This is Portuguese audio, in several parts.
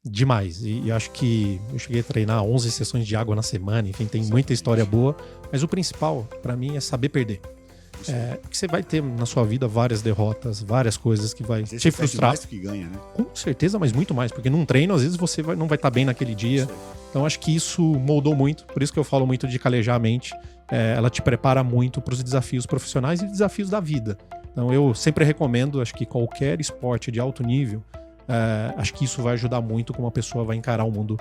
demais. E acho que eu cheguei a treinar 11 sessões de água na semana, enfim, tem muita história boa. Mas o principal, pra mim, é saber perder. Que você vai ter na sua vida várias derrotas, várias coisas que vai te frustrar. Mais do que ganha, né? Com certeza, mas muito mais. Porque num treino, às vezes, você não vai estar bem naquele dia. Então, acho que isso moldou muito. Por isso que eu falo muito de calejar a mente. Ela te prepara muito para os desafios profissionais e desafios da vida. Então, eu sempre recomendo, acho que qualquer esporte de alto nível, acho que isso vai ajudar muito como a pessoa vai encarar o mundo.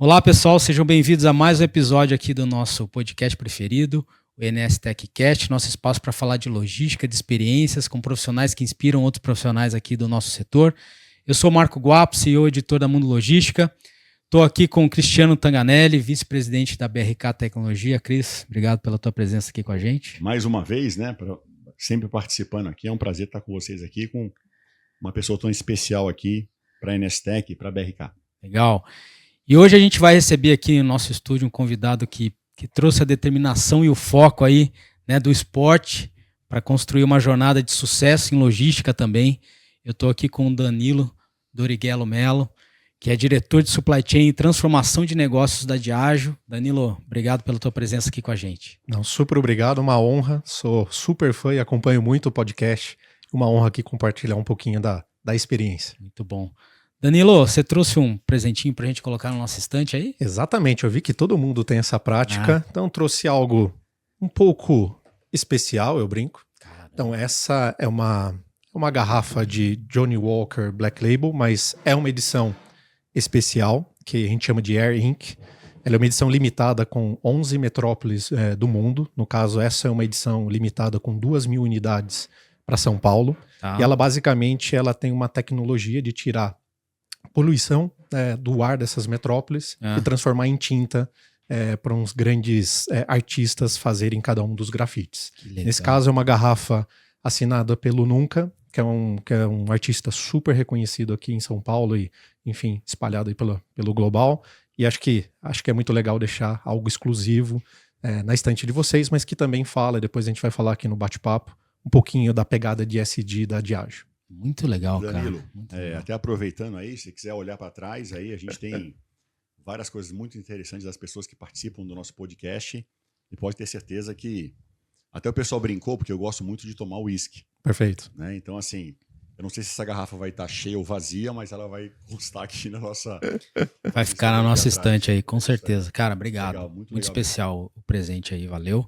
Olá pessoal, sejam bem-vindos a mais um episódio aqui do nosso podcast preferido, o NS TechCast, nosso espaço para falar de logística, de experiências com profissionais que inspiram outros profissionais aqui do nosso setor. Eu sou o Marco Guapo, CEO e editor da Mundo Logística. Estou aqui com o Cristiano Tanganelli, vice-presidente da BRK Tecnologia. Cris, obrigado pela tua presença aqui com a gente. Mais uma vez, né, sempre participando aqui, é um prazer estar com vocês aqui, com uma pessoa tão especial aqui para a NS Tech e para a BRK. Legal. E hoje a gente vai receber aqui no nosso estúdio um convidado que trouxe a determinação e o foco aí, né, do esporte para construir uma jornada de sucesso em logística também. Eu estou aqui com o Danilo Doriguelo Melo, que é diretor de Supply Chain e Transformação de Negócios da Diageo. Danilo, obrigado pela tua presença aqui com a gente. Não, super obrigado, uma honra. Sou super fã e acompanho muito o podcast. Uma honra aqui compartilhar um pouquinho da experiência. Muito bom. Danilo, você trouxe um presentinho pra gente colocar no nosso estante aí? Exatamente, eu vi que todo mundo tem essa prática, então trouxe algo um pouco especial, eu brinco. Caramba. Então essa é uma garrafa de Johnnie Walker Black Label, mas é uma edição especial, que a gente chama de Air Ink. Ela é uma edição limitada com 11 metrópoles do mundo. No caso, essa é uma edição limitada com 2.000 unidades para São Paulo. E ela basicamente tem uma tecnologia de tirar poluição do ar dessas metrópoles e transformar em tinta para uns grandes artistas fazerem cada um dos grafites. Nesse caso é uma garrafa assinada pelo Nunca, que é um artista super reconhecido aqui em São Paulo e, enfim, espalhado aí pelo global. E acho que é muito legal deixar algo exclusivo na estante de vocês, mas que também fala, depois a gente vai falar aqui no bate-papo, um pouquinho da pegada de SD da Diageo. Muito legal, Danilo, cara. Muito legal. Até aproveitando aí, se quiser olhar para trás, aí a gente tem várias coisas muito interessantes das pessoas que participam do nosso podcast e pode ter certeza que até o pessoal brincou, porque eu gosto muito de tomar uísque. Perfeito. Né? Então, assim, eu não sei se essa garrafa vai estar cheia ou vazia, mas ela vai constar aqui na nossa... Vai ficar na nossa estante aí, com certeza. Cara, obrigado. Legal, muito legal especial o presente aí, valeu.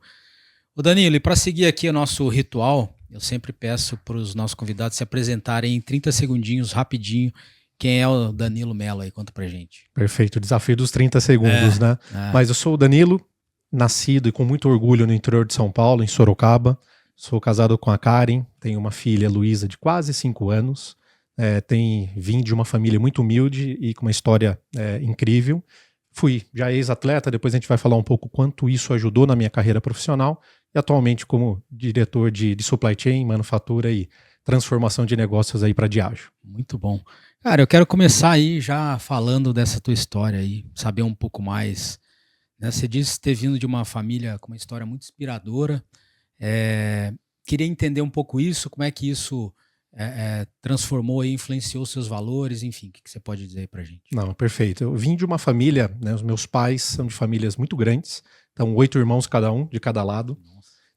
Ô Danilo, e para seguir aqui o nosso ritual, eu sempre peço para os nossos convidados se apresentarem em 30 segundinhos, rapidinho. Quem é o Danilo Melo aí? Conta pra gente. Perfeito, o desafio dos 30 segundos, né? Mas eu sou o Danilo, nascido e com muito orgulho no interior de São Paulo, em Sorocaba. Sou casado com a Karen, tenho uma filha, Luísa, de quase 5 anos. Vim de uma família muito humilde e com uma história incrível. Fui já ex-atleta, depois a gente vai falar um pouco quanto isso ajudou na minha carreira profissional. E atualmente como diretor de Supply Chain, manufatura e transformação de negócios aí para a Diageo. Muito bom. Cara, eu quero começar aí já falando dessa tua história aí, saber um pouco mais. Né? Você disse ter vindo de uma família com uma história muito inspiradora. Queria entender um pouco isso, como é que isso transformou e influenciou seus valores, enfim, o que você pode dizer aí pra gente? Não, perfeito. Eu vim de uma família, né, os meus pais são de famílias muito grandes, então 8 irmãos cada um, de cada lado.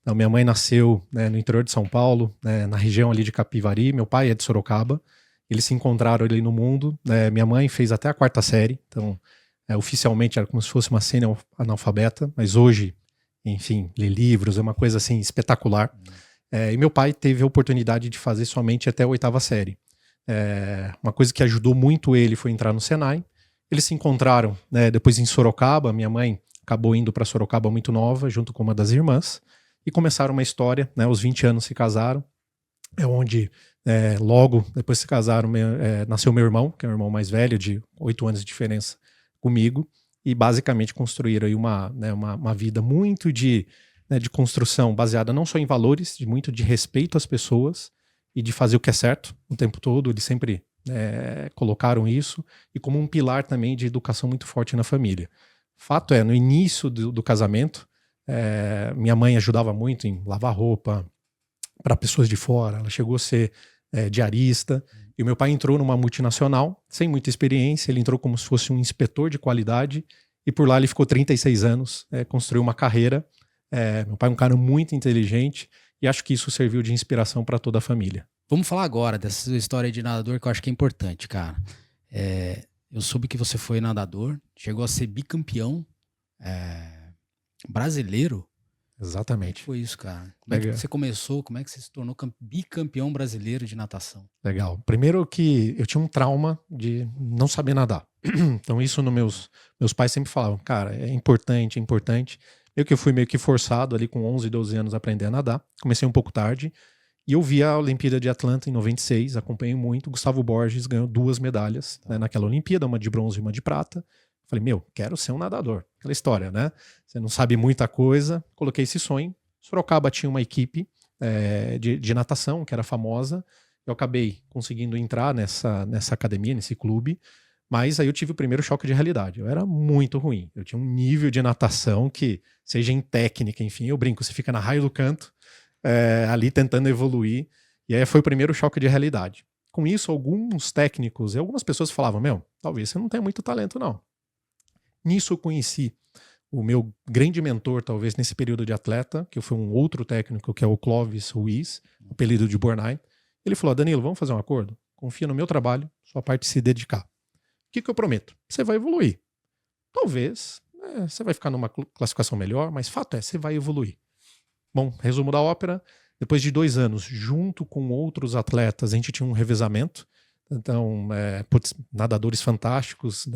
Então, minha mãe nasceu no interior de São Paulo, na região ali de Capivari, meu pai é de Sorocaba, eles se encontraram ali no mundo, minha mãe fez até a 4ª série, então oficialmente era como se fosse uma semi-analfabeta, mas hoje, enfim, lê livros, é uma coisa assim espetacular. E meu pai teve a oportunidade de fazer somente até a 8ª série. Uma coisa que ajudou muito ele foi entrar no Senai. Eles se encontraram depois em Sorocaba, minha mãe acabou indo para Sorocaba muito nova, junto com uma das irmãs, e começaram uma história, aos 20 anos se casaram, onde logo depois se casaram, nasceu meu irmão, que é o irmão mais velho, de 8 anos de diferença comigo, e basicamente construíram aí uma vida muito de construção baseada não só em valores, muito de respeito às pessoas e de fazer o que é certo o tempo todo. Eles sempre colocaram isso e como um pilar também de educação muito forte na família. Fato no início do casamento, minha mãe ajudava muito em lavar roupa, para pessoas de fora, ela chegou a ser diarista. E o meu pai entrou numa multinacional, sem muita experiência, ele entrou como se fosse um inspetor de qualidade, e por lá ele ficou 36 anos, construiu uma carreira. Meu pai é um cara muito inteligente, e acho que isso serviu de inspiração para toda a família. Vamos falar agora dessa história de nadador que eu acho que é importante, cara. Eu soube que você foi nadador, chegou a ser bicampeão brasileiro. Exatamente. Como é que foi isso, cara? Como é que você começou? Como é que você se tornou bicampeão brasileiro de natação? Legal. Primeiro que eu tinha um trauma de não saber nadar. Então isso meus pais sempre falavam, cara, é importante, é importante. Eu fui meio que forçado ali com 11, 12 anos a aprender a nadar. Comecei um pouco tarde. E eu vi a Olimpíada de Atlanta em 96, acompanhei muito. Gustavo Borges ganhou 2 medalhas naquela Olimpíada, uma de bronze e uma de prata. Falei, quero ser um nadador. Aquela história, né? Você não sabe muita coisa. Coloquei esse sonho. Sorocaba tinha uma equipe de natação que era famosa. Eu acabei conseguindo entrar nessa academia, nesse clube. Mas aí eu tive o primeiro choque de realidade. Eu era muito ruim. Eu tinha um nível de natação que, seja em técnica, enfim, eu brinco, você fica na raio do canto, ali tentando evoluir. E aí foi o primeiro choque de realidade. Com isso, alguns técnicos e algumas pessoas falavam, talvez você não tenha muito talento, não. Nisso eu conheci o meu grande mentor, talvez, nesse período de atleta, que foi um outro técnico, que é o Clóvis Ruiz, apelido de Bornai. Ele falou, Danilo, vamos fazer um acordo? Confia no meu trabalho, sua parte se dedicar. O que eu prometo? Você vai evoluir. Talvez você vai ficar numa classificação melhor, mas fato é, você vai evoluir. Bom, resumo da ópera, depois de 2 anos, junto com outros atletas, a gente tinha um revezamento. Então, nadadores fantásticos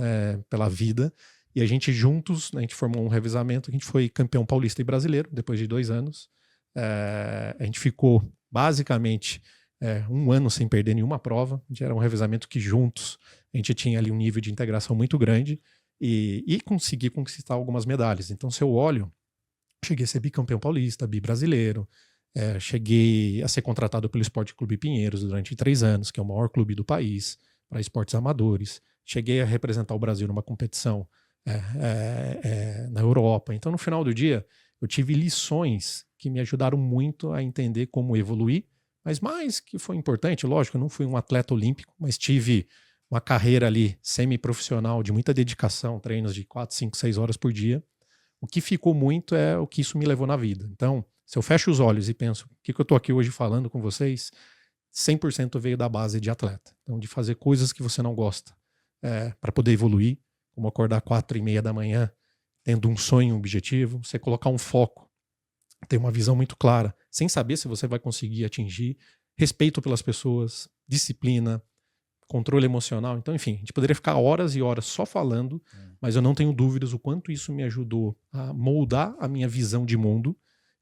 pela vida. E a gente juntos, a gente formou um revezamento, a gente foi campeão paulista e brasileiro, depois de 2 anos. A gente ficou, basicamente, 1 ano sem perder nenhuma prova. A gente era um revezamento que juntos a gente tinha ali um nível de integração muito grande e consegui conquistar algumas medalhas. Então, se eu olho, cheguei a ser bicampeão paulista, bi-brasileiro, cheguei a ser contratado pelo Esporte Clube Pinheiros durante 3 anos, que é o maior clube do país, para esportes amadores. Cheguei a representar o Brasil numa competição na Europa. Então, no final do dia, eu tive lições que me ajudaram muito a entender como evoluir, mas mais que foi importante, lógico, eu não fui um atleta olímpico, mas tive uma carreira ali semi-profissional de muita dedicação, treinos de 4, 5, 6 horas por dia. O que ficou muito é o que isso me levou na vida. Então, se eu fecho os olhos e penso, o que eu estou aqui hoje falando com vocês, 100% veio da base de atleta. Então, de fazer coisas que você não gosta para poder evoluir, como acordar 4:30 da manhã, tendo um sonho, um objetivo, você colocar um foco, ter uma visão muito clara, sem saber se você vai conseguir atingir, respeito pelas pessoas, disciplina, controle emocional. Então, enfim, a gente poderia ficar horas e horas só falando, mas eu não tenho dúvidas o quanto isso me ajudou a moldar a minha visão de mundo.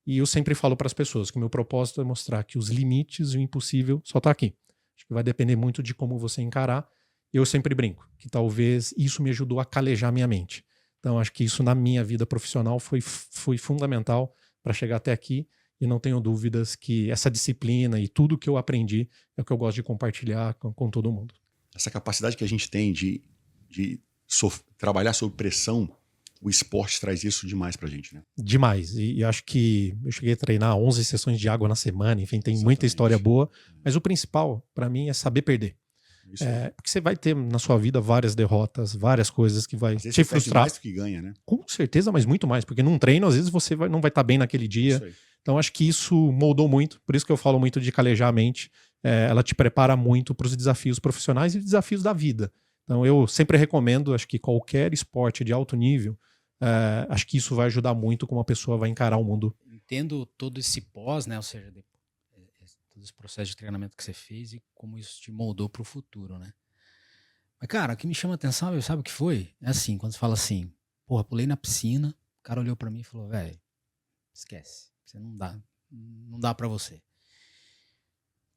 E eu sempre falo para as pessoas que o meu propósito é mostrar que os limites e o impossível só está aqui. Acho que vai depender muito de como você encarar. Eu sempre brinco que talvez isso me ajudou a calejar minha mente. Então, acho que isso na minha vida profissional foi fundamental para chegar até aqui. E não tenho dúvidas que essa disciplina e tudo que eu aprendi é o que eu gosto de compartilhar com todo mundo. Essa capacidade que a gente tem de trabalhar sob pressão, o esporte traz isso demais pra gente, né? Demais. E acho que eu cheguei a treinar 11 sessões de água na semana, enfim, tem muita história boa. Mas o principal, para mim, é saber perder. Porque você vai ter na sua vida várias derrotas, várias coisas que vai te frustrar. Mais do que ganha, né? Com certeza, mas muito mais. Porque num treino, às vezes, você não vai estar bem naquele dia. Então, acho que isso moldou muito. Por isso que eu falo muito de calejar a mente. Ela te prepara muito para os desafios profissionais e desafios da vida. Então, eu sempre recomendo, acho que qualquer esporte de alto nível, acho que isso vai ajudar muito como a pessoa vai encarar o mundo. Entendo todo esse pós, né? Ou seja, todo esse processo de treinamento que você fez e como isso te moldou para o futuro, né? Mas, cara, o que me chama a atenção, sabe o que foi? É assim, quando você fala assim, porra, pulei na piscina, o cara olhou para mim e falou, velho, esquece, você não dá para você.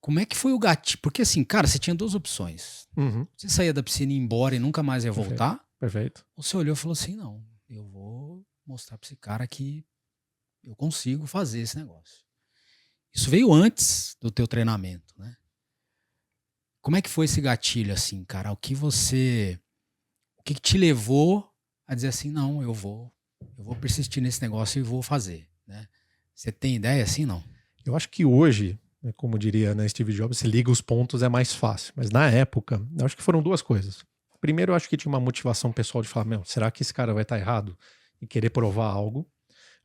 Como é que foi o gatilho? Porque assim, cara, você tinha 2 opções. Uhum. Você saía da piscina e ir embora e nunca mais ia voltar. Perfeito. Ou você olhou e falou assim, não, eu vou mostrar pra esse cara que eu consigo fazer esse negócio. Isso veio antes do teu treinamento, né? Como é que foi esse gatilho assim, cara? O que te levou a dizer assim, não, eu vou persistir nesse negócio e vou fazer, né? Você tem ideia assim, não? Eu acho que hoje, como diria, né, Steve Jobs, se liga os pontos é mais fácil. Mas na época, eu acho que foram duas coisas. Primeiro, eu acho que tinha uma motivação pessoal de falar, meu, será que esse cara vai estar errado? E querer provar algo.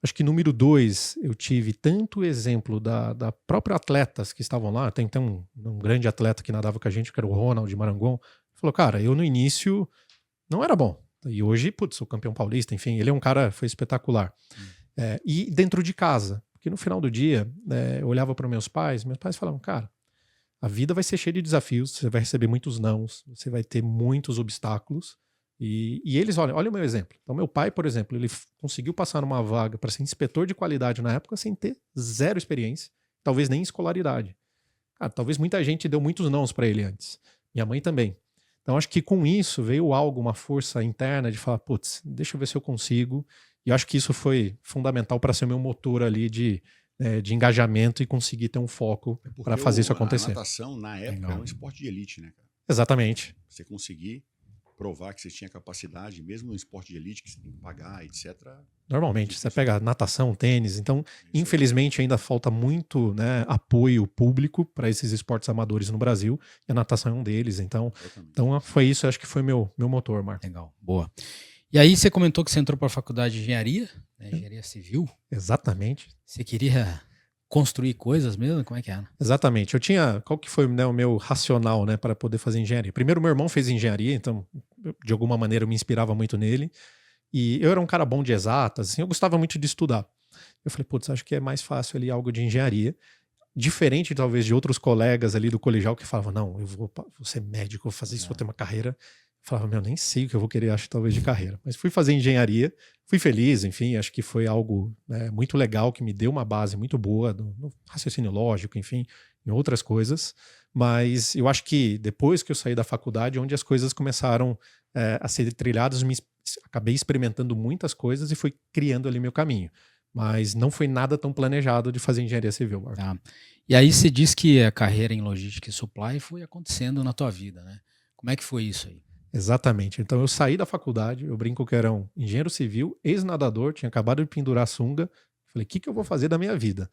Acho que número 2, eu tive tanto exemplo da própria atletas que estavam lá. Tem um grande atleta que nadava com a gente, que era o Ronald Marangon. Falou, cara, eu no início não era bom. E hoje, putz, sou campeão paulista, enfim, ele é um cara, foi espetacular. E dentro de casa, porque no final do dia, eu olhava para meus pais falavam, cara, a vida vai ser cheia de desafios, você vai receber muitos nãos, você vai ter muitos obstáculos. E eles, olha o meu exemplo. Então, meu pai, por exemplo, ele conseguiu passar numa vaga para ser inspetor de qualidade na época sem ter zero experiência, talvez nem escolaridade. Cara, talvez muita gente deu muitos nãos para ele antes. Minha mãe também. Então, acho que com isso veio algo, uma força interna de falar, putz, deixa eu ver se eu consigo. E eu acho que isso foi fundamental para ser o meu motor ali de engajamento e conseguir ter um foco para fazer isso acontecer. A natação, na época, era um esporte de elite, né, cara? Exatamente. Você conseguir provar que você tinha capacidade, mesmo no esporte de elite, que você tem que pagar, etc. Normalmente, você pega natação, tênis, então, infelizmente, ainda falta muito, né, apoio público para esses esportes amadores no Brasil, e a natação é um deles, então foi isso, acho que foi meu motor, Marco. Legal, boa. E aí você comentou que você entrou para a faculdade de engenharia, né, engenharia civil. Exatamente. Você queria construir coisas mesmo? Como é que era? Exatamente. Qual que foi, né, o meu racional, né, para poder fazer engenharia? Primeiro, meu irmão fez engenharia, então, de alguma maneira, eu me inspirava muito nele. E eu era um cara bom de exatas, assim, eu gostava muito de estudar. Eu falei, putz, acho que é mais fácil ali algo de engenharia. Diferente, talvez, de outros colegas ali do colegial que falavam, não, eu vou ser médico, vou fazer isso, vou ter uma carreira. Eu falava, meu, nem sei o que eu vou querer, acho, talvez, de carreira. Mas fui fazer engenharia, fui feliz, enfim, acho que foi algo, né, muito legal, que me deu uma base muito boa no raciocínio lógico, enfim, em outras coisas. Mas eu acho que depois que eu saí da faculdade, onde as coisas começaram a ser trilhadas, acabei experimentando muitas coisas e fui criando ali meu caminho. Mas não foi nada tão planejado de fazer engenharia civil, Marco. Tá. E aí você diz que a carreira em logística e supply foi acontecendo na tua vida, né? Como é que foi isso aí? Exatamente. Então eu saí da faculdade, eu brinco que era um engenheiro civil, ex-nadador, tinha acabado de pendurar a sunga. Falei, o que eu vou fazer da minha vida?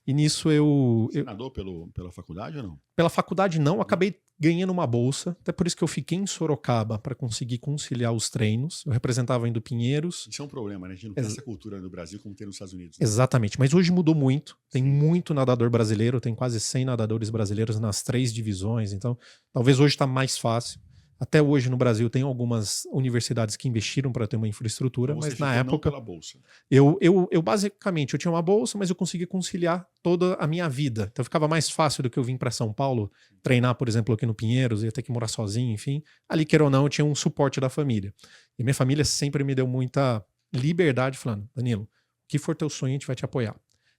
E nisso Você nadou pela faculdade ou não? Pela faculdade não, acabei ganhando uma bolsa, até por isso que eu fiquei em Sorocaba para conseguir conciliar os treinos. Eu representava ainda o Pinheiros. Isso é um problema, né? A gente não tem essa cultura no Brasil como tem nos Estados Unidos. Né? Exatamente, mas hoje mudou muito. Tem muito nadador brasileiro, tem quase 100 nadadores brasileiros nas 3 divisões, então talvez hoje está mais fácil. Até hoje no Brasil tem algumas universidades que investiram para ter uma infraestrutura, mas na época pela bolsa. Eu basicamente eu tinha uma bolsa, mas eu conseguia conciliar toda a minha vida. Então ficava mais fácil do que eu vir para São Paulo treinar, por exemplo, aqui no Pinheiros, ia ter que morar sozinho, enfim. Ali, queira ou não, eu tinha um suporte da família. E minha família sempre me deu muita liberdade, falando, Danilo, o que for teu sonho, a gente vai te apoiar.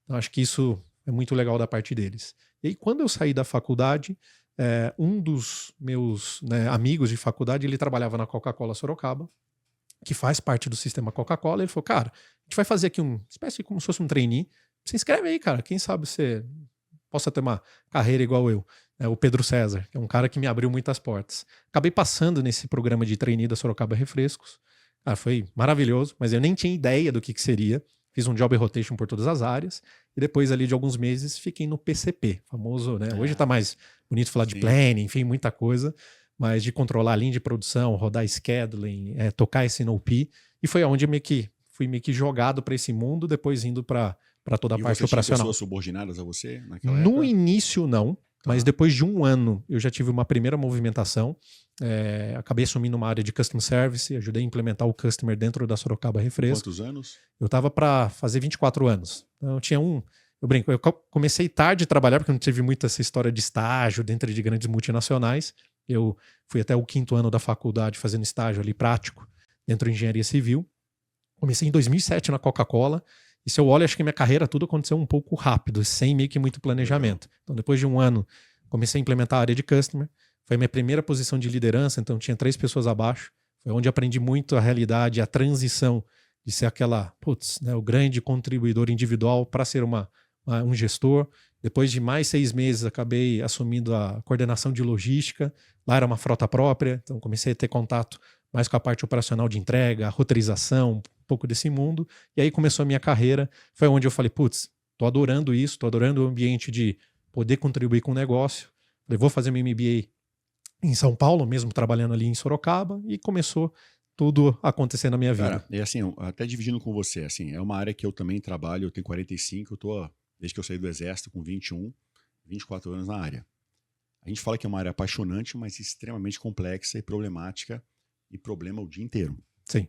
Então acho que isso é muito legal da parte deles. E aí, quando eu saí da faculdade, um dos meus, né, amigos de faculdade, ele trabalhava na Coca-Cola Sorocaba, que faz parte do sistema Coca-Cola. Ele falou, cara, a gente vai fazer aqui uma espécie como se fosse um trainee. Se inscreve aí, cara. Quem sabe você possa ter uma carreira igual eu. O Pedro César, que é um cara que me abriu muitas portas. Acabei passando nesse programa de trainee da Sorocaba Refrescos. Cara, foi maravilhoso, mas eu nem tinha ideia do que seria. Fiz um job rotation por todas as áreas. E depois ali de alguns meses fiquei no PCP, famoso, né? Hoje tá mais bonito falar de planning, enfim, muita coisa. Mas de controlar a linha de produção, rodar scheduling, tocar esse NOP. E foi onde fui meio que jogado para esse mundo, depois indo para toda a parte operacional. Tinha pessoas subordinadas a você naquela época? No época? início, não. Mas depois de um ano, eu já tive uma primeira movimentação. Acabei assumindo uma área de Customer Service, ajudei a implementar o Customer dentro da Sorocaba Refresco. Quantos anos? Eu estava para fazer 24 anos. Então, eu tinha eu brinco, eu comecei tarde a trabalhar, porque não tive muita essa história de estágio dentro de grandes multinacionais. Eu fui até o 5º ano da faculdade fazendo estágio ali prático dentro de engenharia civil. Comecei em 2007 na Coca-Cola. E se eu olho, acho que minha carreira tudo aconteceu um pouco rápido, sem meio que muito planejamento. Então, depois de um ano, comecei a implementar a área de Customer. Foi a minha primeira posição de liderança, então tinha 3 pessoas abaixo. Foi onde aprendi muito a realidade, a transição de ser o grande contribuidor individual para ser um gestor. Depois de mais 6 meses, acabei assumindo a coordenação de logística. Lá era uma frota própria, então comecei a ter contato mais com a parte operacional de entrega, roteirização, um pouco desse mundo. E aí começou a minha carreira. Foi onde eu falei, tô adorando isso, tô adorando o ambiente de poder contribuir com o negócio. Falei, vou fazer meu MBA em São Paulo, mesmo trabalhando ali em Sorocaba, e começou tudo a acontecer na minha vida. Cara, e assim, até dividindo com você, assim, é uma área que eu também trabalho, eu tenho 45, eu tô, desde que eu saí do exército, com 21, 24 anos na área. A gente fala que é uma área apaixonante, mas extremamente complexa e problemática, e problema o dia inteiro. Sim.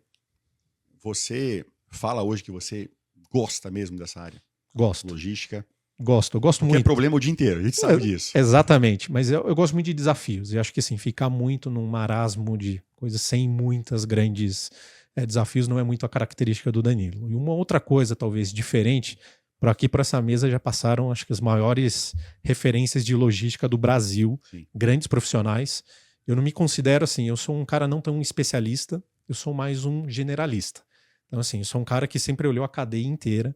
Você fala hoje que você gosta mesmo dessa área? Gosto. Logística. Eu gosto Porque muito. é problema o dia inteiro, a gente sabe disso. Exatamente, mas eu gosto muito de desafios. Eu acho que assim, ficar muito num marasmo de coisas sem muitas grandes desafios não é muito a característica do Danilo. E uma outra coisa, talvez diferente, por aqui, por essa mesa, já passaram, acho que as maiores referências de logística do Brasil, Sim. grandes profissionais. Eu não me considero assim, eu sou um cara não tão especialista, eu sou mais um generalista. Então, assim, eu sou um cara que sempre olhou a cadeia inteira.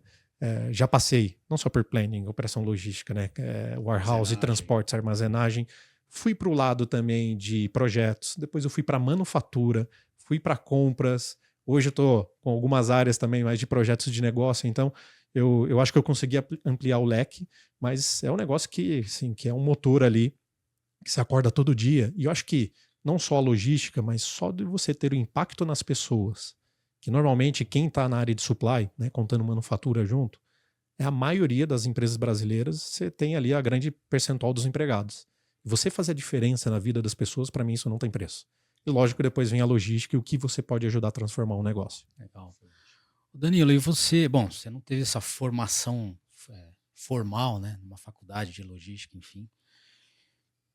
Já passei, não só por planning, operação logística, né? Warehouse, transportes, armazenagem. Fui para o lado também de projetos. Depois eu fui para manufatura, fui para compras. Hoje eu estou com algumas áreas também mais de projetos de negócio. Então, eu acho que eu consegui ampliar o leque, mas é um negócio que, assim, que é um motor ali, que se acorda todo dia. E eu acho que não só a logística, mas só de você ter o impacto nas pessoas, que normalmente quem está na área de supply, né, contando manufatura junto, é a maioria das empresas brasileiras, você tem ali a grande percentual dos empregados. Você fazer a diferença na vida das pessoas, para mim isso não tem preço. E lógico, depois vem a logística e o que você pode ajudar a transformar um negócio. Legal. Danilo, e você, bom, você não teve essa formação formal, né, numa faculdade de logística, enfim.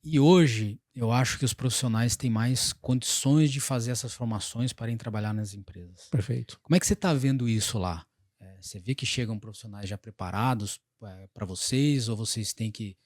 E hoje, eu acho que os profissionais têm mais condições de fazer essas formações para irem trabalhar nas empresas. Perfeito. Como é que você está vendo isso lá? Você vê que chegam profissionais já preparados para vocês, ou vocês têm que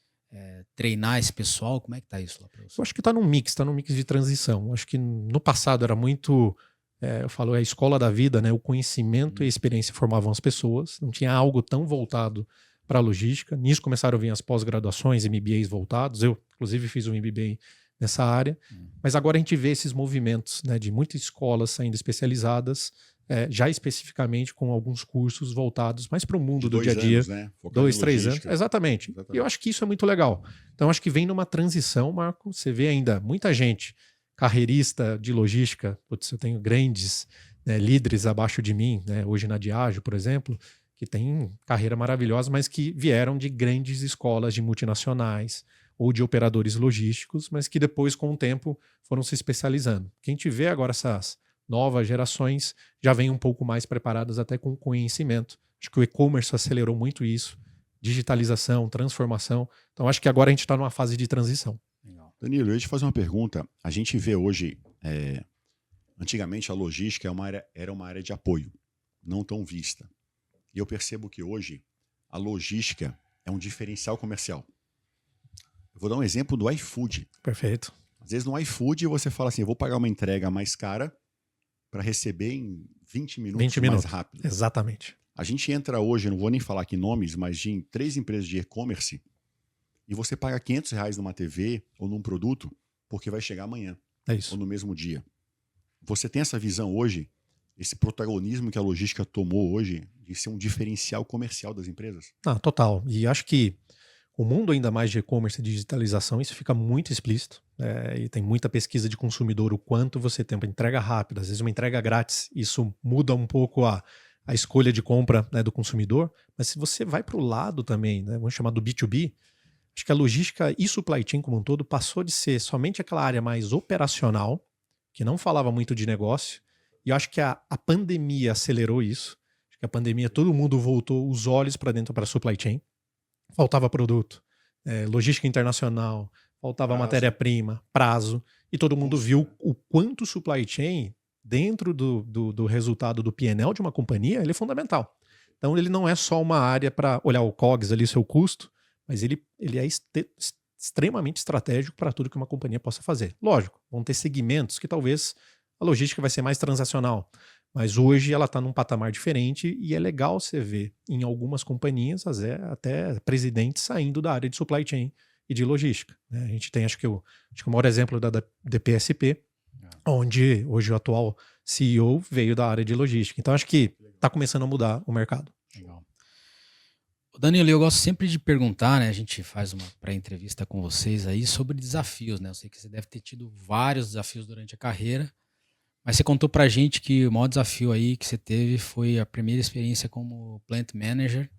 treinar esse pessoal? Como é que está isso lá para vocês? Eu acho que está num mix de transição. Eu acho que no passado era muito, eu falo, a escola da vida, né? O conhecimento e a experiência formavam as pessoas. Não tinha algo tão voltado para a logística. Nisso começaram a vir as pós-graduações, MBAs voltados. Eu, inclusive, fiz um MBA nessa área. Mas agora a gente vê esses movimentos, né, de muitas escolas saindo especializadas, já especificamente com alguns cursos voltados mais para o mundo do dia a dia. 2 anos, né? 2, 3 anos. Exatamente. E eu acho que isso é muito legal. Então, acho que vem numa transição, Marco. Você vê ainda muita gente carreirista de logística. Putz, eu tenho grandes, né, líderes abaixo de mim, né, hoje na Diageo, por exemplo, que tem carreira maravilhosa, mas que vieram de grandes escolas de multinacionais ou de operadores logísticos, mas que depois, com o tempo, foram se especializando. Quem te vê agora, essas novas gerações já vêm um pouco mais preparadas até com conhecimento. Acho que o e-commerce acelerou muito isso, digitalização, transformação. Então acho que agora a gente está numa fase de transição. Danilo, eu ia te fazer uma pergunta. A gente vê hoje, antigamente a logística era uma área de apoio, não tão vista. E eu percebo que hoje a logística é um diferencial comercial. Eu vou dar um exemplo do iFood. Perfeito. Às vezes no iFood você fala assim, eu vou pagar uma entrega mais cara para receber em 20 minutos mais rápido. Exatamente. A gente entra hoje, não vou nem falar aqui nomes, mas em 3 empresas de e-commerce e você paga R$500 numa TV ou num produto porque vai chegar amanhã. É isso. Ou no mesmo dia. Você tem essa visão hoje, esse protagonismo que a logística tomou hoje de ser um diferencial comercial das empresas? Total. E acho que o mundo ainda mais de e-commerce e digitalização, isso fica muito explícito. E tem muita pesquisa de consumidor, o quanto você tem uma entrega rápida, às vezes uma entrega grátis. Isso muda um pouco a escolha de compra, né, do consumidor. Mas se você vai para o lado também, né, vamos chamar do B2B, acho que a logística e supply chain como um todo passou de ser somente aquela área mais operacional, que não falava muito de negócio. E eu acho que a pandemia acelerou isso. Acho que a pandemia, todo mundo voltou os olhos para dentro para a supply chain. Faltava produto, logística internacional, faltava matéria-prima, prazo, e todo mundo viu o quanto o supply chain, dentro do resultado do P&L de uma companhia, ele é fundamental. Então ele não é só uma área para olhar o COGS ali, seu custo, mas ele é extremamente estratégico para tudo que uma companhia possa fazer. Lógico, vão ter segmentos que talvez a logística vai ser mais transacional, mas hoje ela está num patamar diferente e é legal você ver em algumas companhias até presidentes saindo da área de supply chain e de logística. Né? A gente tem, acho que o maior exemplo da DPSP, onde hoje o atual CEO veio da área de logística. Então acho que está começando a mudar o mercado. Legal. Danilo, eu gosto sempre de perguntar, né? A gente faz uma pré-entrevista com vocês aí sobre desafios, né? Eu sei que você deve ter tido vários desafios durante a carreira, mas você contou pra gente que o maior desafio aí que você teve foi a primeira experiência como plant manager.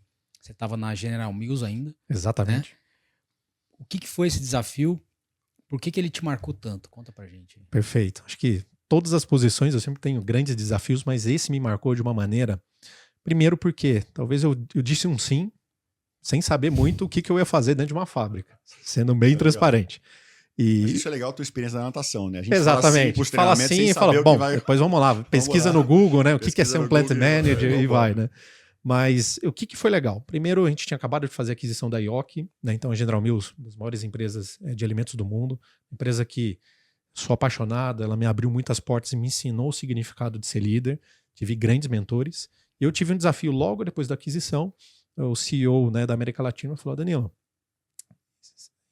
Você estava na General Mills ainda. Exatamente. Né? O que foi esse desafio? Por que ele te marcou tanto? Conta pra gente. Perfeito. Acho que todas as posições eu sempre tenho grandes desafios, mas esse me marcou de uma maneira. Primeiro porque talvez eu disse um sim, sem saber muito o que eu ia fazer dentro de uma fábrica, sendo bem transparente. Mas isso é legal a tua experiência na natação, né? A gente exatamente. Fala assim e fala, bom, depois vamos lá, pesquisa no Google, né? O que é ser um plant manager e vai, né? Mas o que foi legal? Primeiro, a gente tinha acabado de fazer a aquisição da IOC, né? Então a General Mills, uma das maiores empresas de alimentos do mundo, empresa que sou apaixonada, ela me abriu muitas portas e me ensinou o significado de ser líder, tive grandes mentores, e eu tive um desafio logo depois da aquisição. O CEO, né, da América Latina falou: Danilo,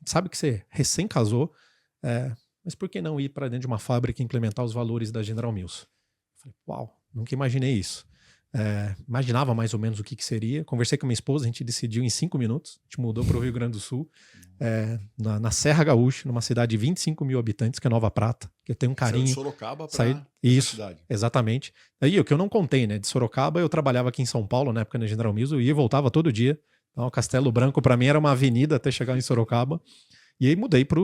sabe que você recém casou, mas por que não ir para dentro de uma fábrica e implementar os valores da General Mills? Eu falei, uau, nunca imaginei isso. Imaginava mais ou menos o que seria. Conversei com minha esposa, a gente decidiu em 5 minutos. A gente mudou para o Rio Grande do Sul, na Serra Gaúcha, numa cidade de 25 mil habitantes, que é Nova Prata, que eu tenho um carinho. Saiu de Sorocaba para isso, cidade. Exatamente. Aí o que eu não contei, né? De Sorocaba, eu trabalhava aqui em São Paulo, na época na General Mills, eu ia e voltava todo dia. Então, o Castelo Branco, para mim, era uma avenida até chegar em Sorocaba. E aí mudei para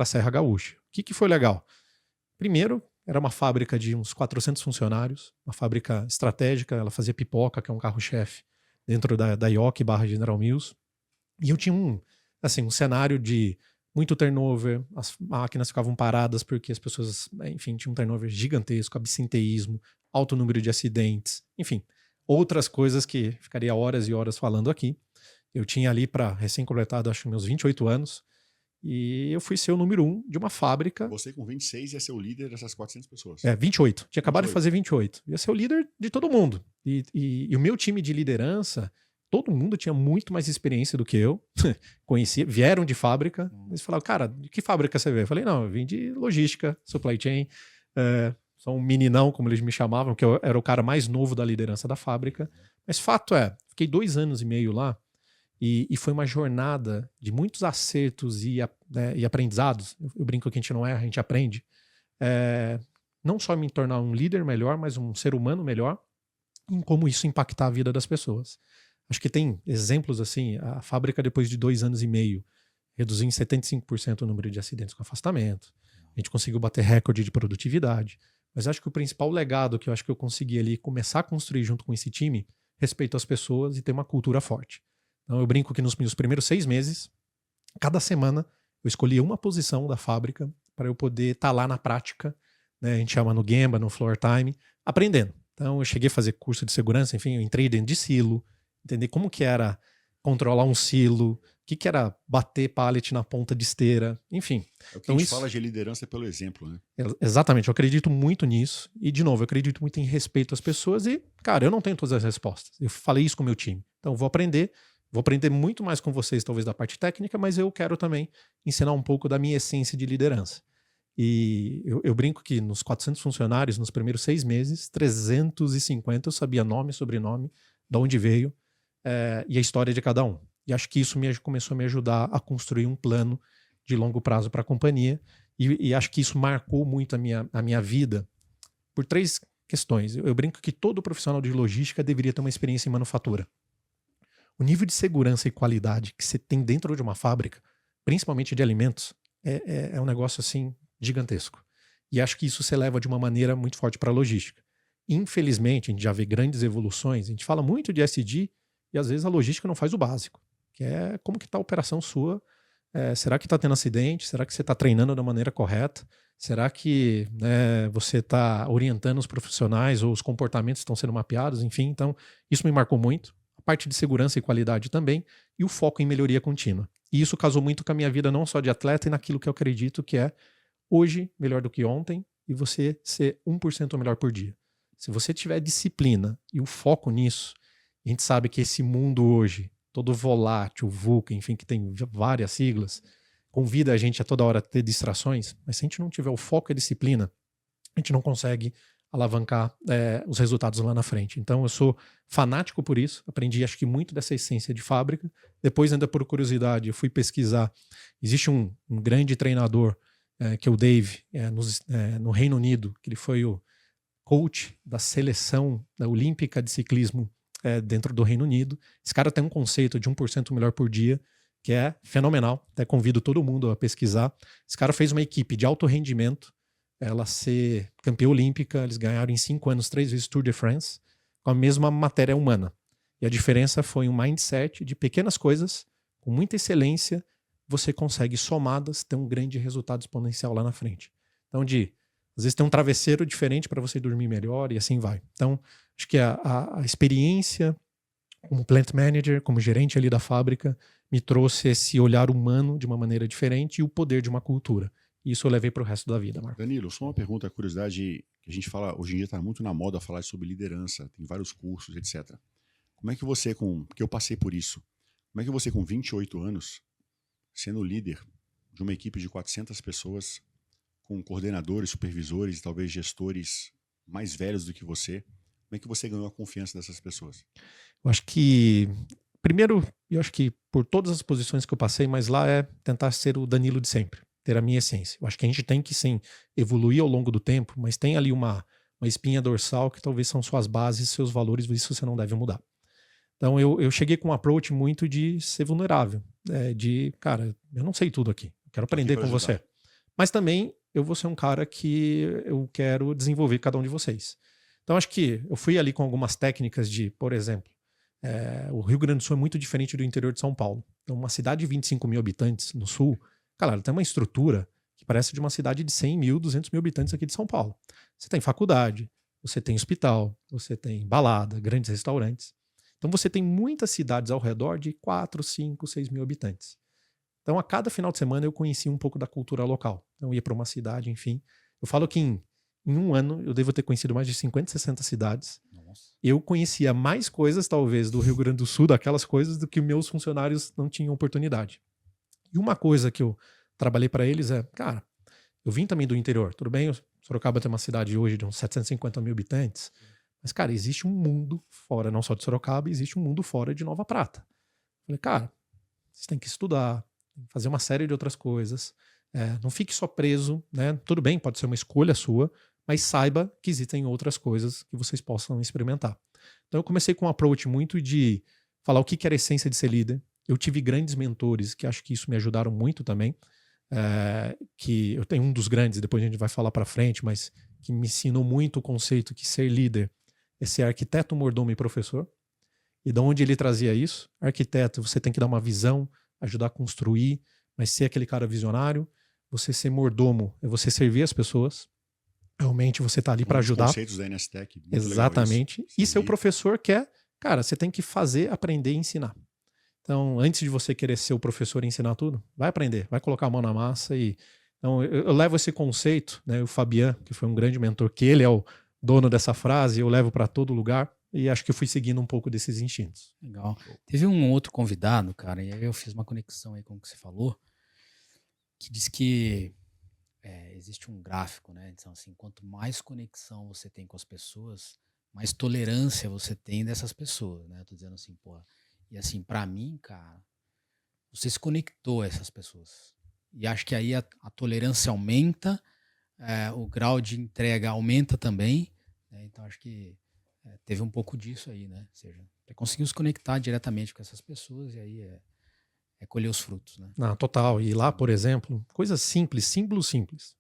a Serra Gaúcha. O que foi legal? Primeiro, era uma fábrica de uns 400 funcionários, uma fábrica estratégica, ela fazia pipoca, que é um carro-chefe, dentro da IOC / General Mills. E eu tinha um cenário de muito turnover, as máquinas ficavam paradas porque as pessoas, enfim, tinham um turnover gigantesco, absenteísmo, alto número de acidentes, enfim, outras coisas que ficaria horas e horas falando aqui. Eu tinha ali para recém-completado, acho, meus 28 anos, e eu fui ser o número 1 de uma fábrica. Você com 26 ia ser o líder dessas 400 pessoas. 28. Tinha acabado de fazer 28. Ia ser o líder de todo mundo. E o meu time de liderança, todo mundo tinha muito mais experiência do que eu. Conhecia, vieram de fábrica. Eles falavam, cara, de que fábrica você veio? Eu falei, não, eu vim de logística, supply chain. Sou um meninão, como eles me chamavam, que eu era o cara mais novo da liderança da fábrica. Mas fato fiquei 2 anos e meio lá. E foi uma jornada de muitos acertos e aprendizados. Eu brinco que a gente não erra, a gente aprende. Não só me tornar um líder melhor, mas um ser humano melhor, em como isso impactar a vida das pessoas. Acho que tem exemplos assim, a fábrica depois de 2 anos e meio reduziu em 75% o número de acidentes com afastamento. A gente conseguiu bater recorde de produtividade. Mas acho que o principal legado que eu acho que eu consegui ali começar a construir junto com esse time, respeito às pessoas e ter uma cultura forte. Então eu brinco que nos meus primeiros 6 meses, cada semana, eu escolhia uma posição da fábrica para eu poder estar lá na prática, né? A gente chama no Gemba, no Floor Time, aprendendo. Então eu cheguei a fazer curso de segurança, enfim, eu entrei dentro de silo, entender como que era controlar um silo, o que era bater pallet na ponta de esteira, enfim. É o que a gente fala de liderança pelo exemplo, né? Exatamente, eu acredito muito nisso. E, de novo, eu acredito muito em respeito às pessoas e, cara, eu não tenho todas as respostas. Eu falei isso com o meu time. Então, vou aprender muito mais com vocês, talvez, da parte técnica, mas eu quero também ensinar um pouco da minha essência de liderança. E eu brinco que nos 400 funcionários, nos primeiros 6 meses, 350 eu sabia nome, sobrenome, de onde veio e a história de cada um. E acho que isso começou a me ajudar a construir um plano de longo prazo para a companhia. E acho que isso marcou muito a minha vida por 3 questões. Eu brinco que todo profissional de logística deveria ter uma experiência em manufatura. O nível de segurança e qualidade que você tem dentro de uma fábrica, principalmente de alimentos, é um negócio assim gigantesco. E acho que isso se eleva de uma maneira muito forte para a logística. Infelizmente, a gente já vê grandes evoluções, a gente fala muito de SD e às vezes a logística não faz o básico, que é como que está a operação sua. Será que está tendo acidente? Será que você está treinando da maneira correta? Será que você está orientando os profissionais ou os comportamentos estão sendo mapeados? Enfim, então isso me marcou muito. A parte de segurança e qualidade também, e o foco em melhoria contínua. E isso casou muito com a minha vida, não só de atleta, e naquilo que eu acredito que é hoje melhor do que ontem, e você ser 1% melhor por dia. Se você tiver disciplina e o foco nisso, a gente sabe que esse mundo hoje, todo volátil, VUCA, enfim, que tem várias siglas, convida a gente a toda hora a ter distrações, mas se a gente não tiver o foco e a disciplina, a gente não consegue alavancar os resultados lá na frente. Então eu sou fanático por isso, aprendi acho que muito dessa essência de fábrica. Depois, ainda por curiosidade, eu fui pesquisar. Existe um grande treinador, que é o Dave, no Reino Unido, que ele foi o coach da seleção olímpica de ciclismo dentro do Reino Unido. Esse cara tem um conceito de 1% melhor por dia, que é fenomenal. Até convido todo mundo a pesquisar. Esse cara fez uma equipe de alto rendimento, ela ser campeã olímpica. Eles ganharam em 5 anos 3 vezes Tour de France, com a mesma matéria humana. E a diferença foi um mindset de pequenas coisas, com muita excelência, você consegue, somadas, ter um grande resultado exponencial lá na frente. Então, às vezes tem um travesseiro diferente para você dormir melhor e assim vai. Então, acho que a experiência como plant manager, como gerente ali da fábrica, me trouxe esse olhar humano de uma maneira diferente e o poder de uma cultura. Isso eu levei para o resto da vida, Marco. Danilo, só uma pergunta, curiosidade, que a gente fala, hoje em dia está muito na moda falar sobre liderança, tem vários cursos, etc. Como é que você, porque eu passei por isso, como é que você com 28 anos, sendo líder de uma equipe de 400 pessoas, com coordenadores, supervisores e talvez gestores mais velhos do que você, como é que você ganhou a confiança dessas pessoas? Eu acho que, primeiro, eu acho que por todas as posições que eu passei, mas lá é tentar ser o Danilo de sempre, ter a minha essência. Eu acho que a gente tem que, sim, evoluir ao longo do tempo, mas tem ali uma espinha dorsal que talvez são suas bases, seus valores, isso você não deve mudar. Então eu cheguei com um approach muito de ser vulnerável, cara, eu não sei tudo aqui, eu quero aprender com você. Mas também eu vou ser um cara que eu quero desenvolver cada um de vocês. Então acho que eu fui ali com algumas técnicas de, por exemplo, o Rio Grande do Sul é muito diferente do interior de São Paulo. Então uma cidade de 25 mil habitantes no sul, cara, ela tem uma estrutura que parece de uma cidade de 100 mil, 200 mil habitantes aqui de São Paulo. Você tem faculdade, você tem hospital, você tem balada, grandes restaurantes. Então você tem muitas cidades ao redor de 4, 5, 6 mil habitantes. Então a cada final de semana eu conhecia um pouco da cultura local. Então eu ia para uma cidade, enfim. Eu falo que em um ano eu devo ter conhecido mais de 50, 60 cidades. Nossa. Eu conhecia mais coisas, talvez, do Rio Grande do Sul, daquelas coisas, do que meus funcionários não tinham oportunidade. E uma coisa que eu trabalhei para eles cara, eu vim também do interior. Tudo bem, Sorocaba tem uma cidade hoje de uns 750 mil habitantes. Mas, cara, existe um mundo fora, não só de Sorocaba, existe um mundo fora de Nova Prata. Falei, cara, você tem que estudar, fazer uma série de outras coisas. Não fique só preso, né? Tudo bem, pode ser uma escolha sua, mas saiba que existem outras coisas que vocês possam experimentar. Então eu comecei com um approach muito de falar o que era a essência de ser líder. Eu tive grandes mentores que acho que isso me ajudaram muito também. Que eu tenho um dos grandes, depois a gente vai falar para frente, mas que me ensinou muito o conceito que ser líder é ser arquiteto, mordomo e professor. E de onde ele trazia isso? Arquiteto, você tem que dar uma visão, ajudar a construir, mas ser aquele cara visionário. Você ser mordomo é você servir as pessoas. Realmente você está ali para ajudar. Os conceitos da NSTEC. Exatamente. E ser o professor que cara, você tem que fazer, aprender e ensinar. Então, antes de você querer ser o professor e ensinar tudo, vai aprender, vai colocar a mão na massa. Então, eu levo esse conceito, né? O Fabian, que foi um grande mentor, que ele é o dono dessa frase, eu levo para todo lugar. E acho que eu fui seguindo um pouco desses instintos. Legal. Teve um outro convidado, cara, e aí eu fiz uma conexão aí com o que você falou, que diz que existe um gráfico, né? Então, assim, quanto mais conexão você tem com as pessoas, mais tolerância você tem dessas pessoas, né? Eu tô dizendo assim, pô. E assim, pra mim, cara, você se conectou a essas pessoas. E acho que aí a tolerância aumenta, o grau de entrega aumenta também, né? Então acho que teve um pouco disso aí, né? Ou seja, você conseguiu se conectar diretamente com essas pessoas e aí colher os frutos, né? Não, total. E lá, por exemplo, coisas simples, símbolos simples.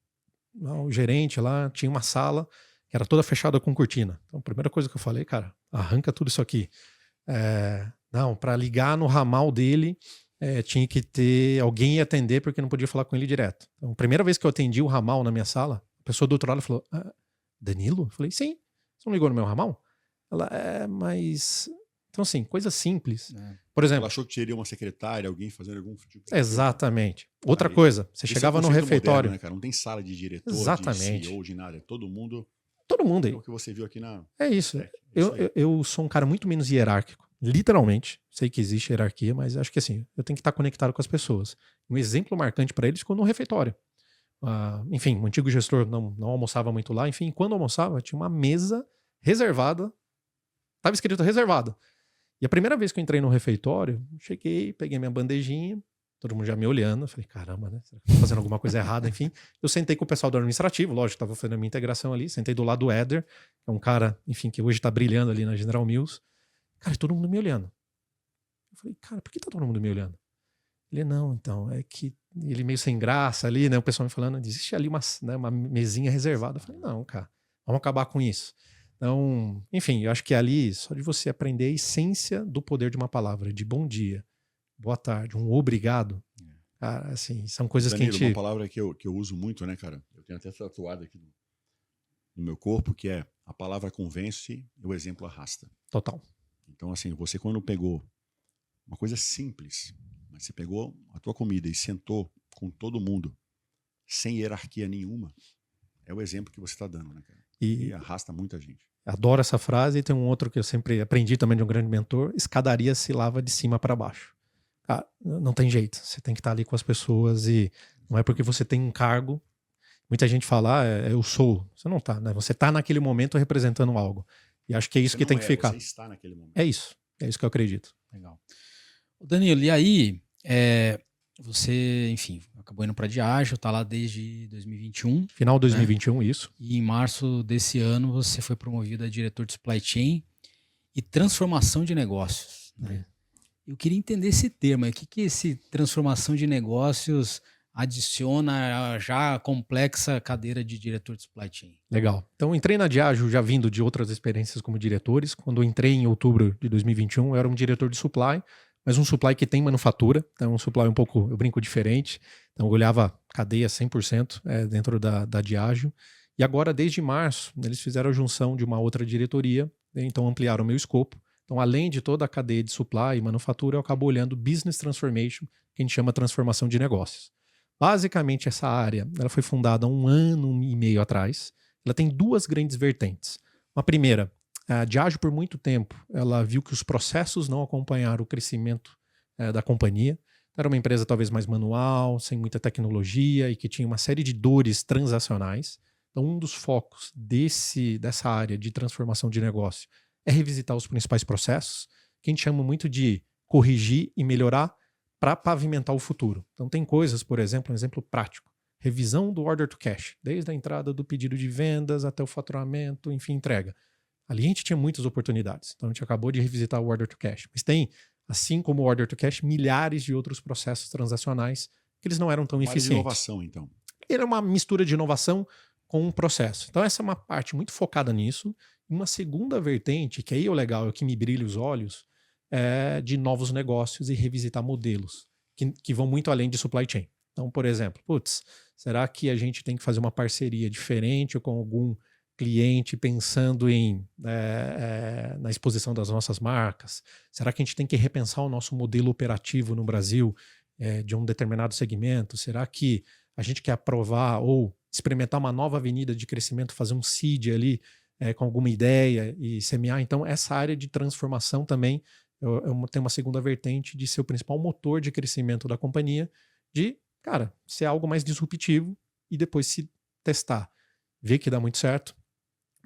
O gerente lá tinha uma sala que era toda fechada com cortina. Então a primeira coisa que eu falei, cara, arranca tudo isso aqui. Não, para ligar no ramal dele, tinha que ter alguém ia atender porque não podia falar com ele direto. Então, a primeira vez que eu atendi o ramal na minha sala, a pessoa do outro lado falou, Danilo? Eu falei, sim. Você não ligou no meu ramal? Ela, mas... Então, assim, coisas simples. Por exemplo... Ela achou que teria uma secretária, alguém fazendo algum tipo de... Exatamente. Outra coisa, você chegava no refeitório... Moderno, né, cara? Não tem sala de diretor, exatamente, de CEO, de nada. Todo mundo aí. É o que você viu aqui na... É isso. Eu sou um cara muito menos hierárquico. Literalmente. Sei que existe hierarquia, mas acho que assim, eu tenho que estar conectado com as pessoas. Um exemplo marcante para eles ficou no refeitório. enfim, o antigo gestor não almoçava muito lá. Enfim, quando almoçava, tinha uma mesa reservada. Estava escrito reservado. E a primeira vez que eu entrei no refeitório, cheguei, peguei minha bandejinha, todo mundo já me olhando. Falei, caramba, né? Será que eu tô fazendo alguma coisa errada? Enfim, eu sentei com o pessoal do administrativo, lógico, estava fazendo a minha integração ali. Sentei do lado do Éder, que é um cara, enfim, que hoje está brilhando ali na General Mills. Cara, todo mundo me olhando. Eu falei, cara, por que tá todo mundo me olhando? Ele, não, então, é que ele meio sem graça ali, né? O pessoal me falando, existe ali uma mesinha reservada. Eu falei, não, cara, vamos acabar com isso. Então, enfim, eu acho que ali, só de você aprender a essência do poder de uma palavra, de bom dia, boa tarde, um obrigado, cara, assim, são coisas Danilo, que a gente... uma palavra que eu uso muito, né, cara? Eu tenho até tatuado aqui no meu corpo, que é a palavra convence e o exemplo arrasta. Total. Então, assim, você quando pegou uma coisa simples, mas você pegou a tua comida e sentou com todo mundo, sem hierarquia nenhuma, é o exemplo que você está dando, né, cara? E arrasta muita gente. Adoro essa frase, e tem um outro que eu sempre aprendi também de um grande mentor: escadaria se lava de cima para baixo. Cara, não tem jeito, você tem que estar ali com as pessoas, e não é porque você tem um cargo. Muita gente fala, eu sou. Você não tá, né? Você tá naquele momento representando algo. E acho que é isso que tem que ficar. Você está naquele momento. É isso que eu acredito. Legal. Danilo, e aí, você, enfim, acabou indo para a Diageo, tá lá desde 2021. Final de 2021, né? Isso. E em março desse ano você foi promovido a diretor de Supply Chain e transformação de negócios. Né? Eu queria entender esse termo. O que esse transformação de negócios adiciona a já complexa cadeira de diretor de Supply Chain? Legal. Então, entrei na Diageo já vindo de outras experiências como diretores. Quando eu entrei em outubro de 2021, eu era um diretor de supply, mas um supply que tem manufatura. Então, um supply um pouco, eu brinco, diferente. Então, eu olhava cadeia 100% dentro da Diageo. E agora, desde março, eles fizeram a junção de uma outra diretoria, então ampliaram o meu escopo. Então, além de toda a cadeia de supply e manufatura, eu acabo olhando business transformation, que a gente chama transformação de negócios. Basicamente, essa área ela foi fundada há 1 ano e meio atrás. Ela tem 2 grandes vertentes. Uma primeira, a Diageo, por muito tempo, ela viu que os processos não acompanharam o crescimento da companhia. Era uma empresa talvez mais manual, sem muita tecnologia e que tinha uma série de dores transacionais. Então, um dos focos dessa área de transformação de negócio é revisitar os principais processos, que a gente chama muito de corrigir e melhorar para pavimentar o futuro. Então tem coisas, por exemplo, um exemplo prático, revisão do order to cash, desde a entrada do pedido de vendas até o faturamento, enfim, entrega. Ali a gente tinha muitas oportunidades, então a gente acabou de revisitar o order to cash. Mas tem, assim como o order to cash, milhares de outros processos transacionais que eles não eram tão eficientes. Mais inovação, então. Era uma mistura de inovação com um processo. Então essa é uma parte muito focada nisso. Uma segunda vertente, que aí é o legal, é o que me brilha os olhos, de novos negócios e revisitar modelos que vão muito além de supply chain. Então, por exemplo, será que a gente tem que fazer uma parceria diferente ou com algum cliente pensando na exposição das nossas marcas? Será que a gente tem que repensar o nosso modelo operativo no Brasil de um determinado segmento? Será que a gente quer aprovar ou experimentar uma nova avenida de crescimento, fazer um seed ali com alguma ideia e semear? Então, essa área de transformação também eu tenho uma segunda vertente de ser o principal motor de crescimento da companhia, de, cara, ser algo mais disruptivo e depois se testar, ver que dá muito certo,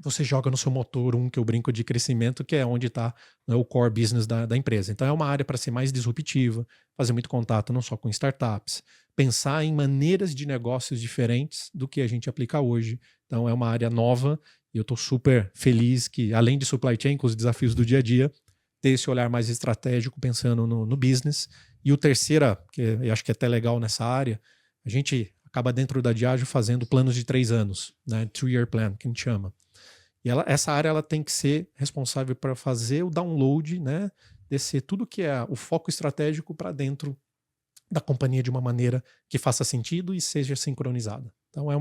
você joga no seu motor que eu brinco de crescimento, que é onde está o core business da empresa. Então é uma área para ser mais disruptiva, fazer muito contato não só com startups, pensar em maneiras de negócios diferentes do que a gente aplica hoje. Então é uma área nova e eu estou super feliz que, além de supply chain, com os desafios do dia a dia, ter esse olhar mais estratégico pensando no business. E o terceira, que eu acho que é até legal nessa área, a gente acaba dentro da Diageo fazendo planos de 3 anos, né? 3-year plan, que a gente chama. E essa área ela tem que ser responsável para fazer o download, né? Descer tudo que é o foco estratégico para dentro da companhia de uma maneira que faça sentido e seja sincronizada. Então é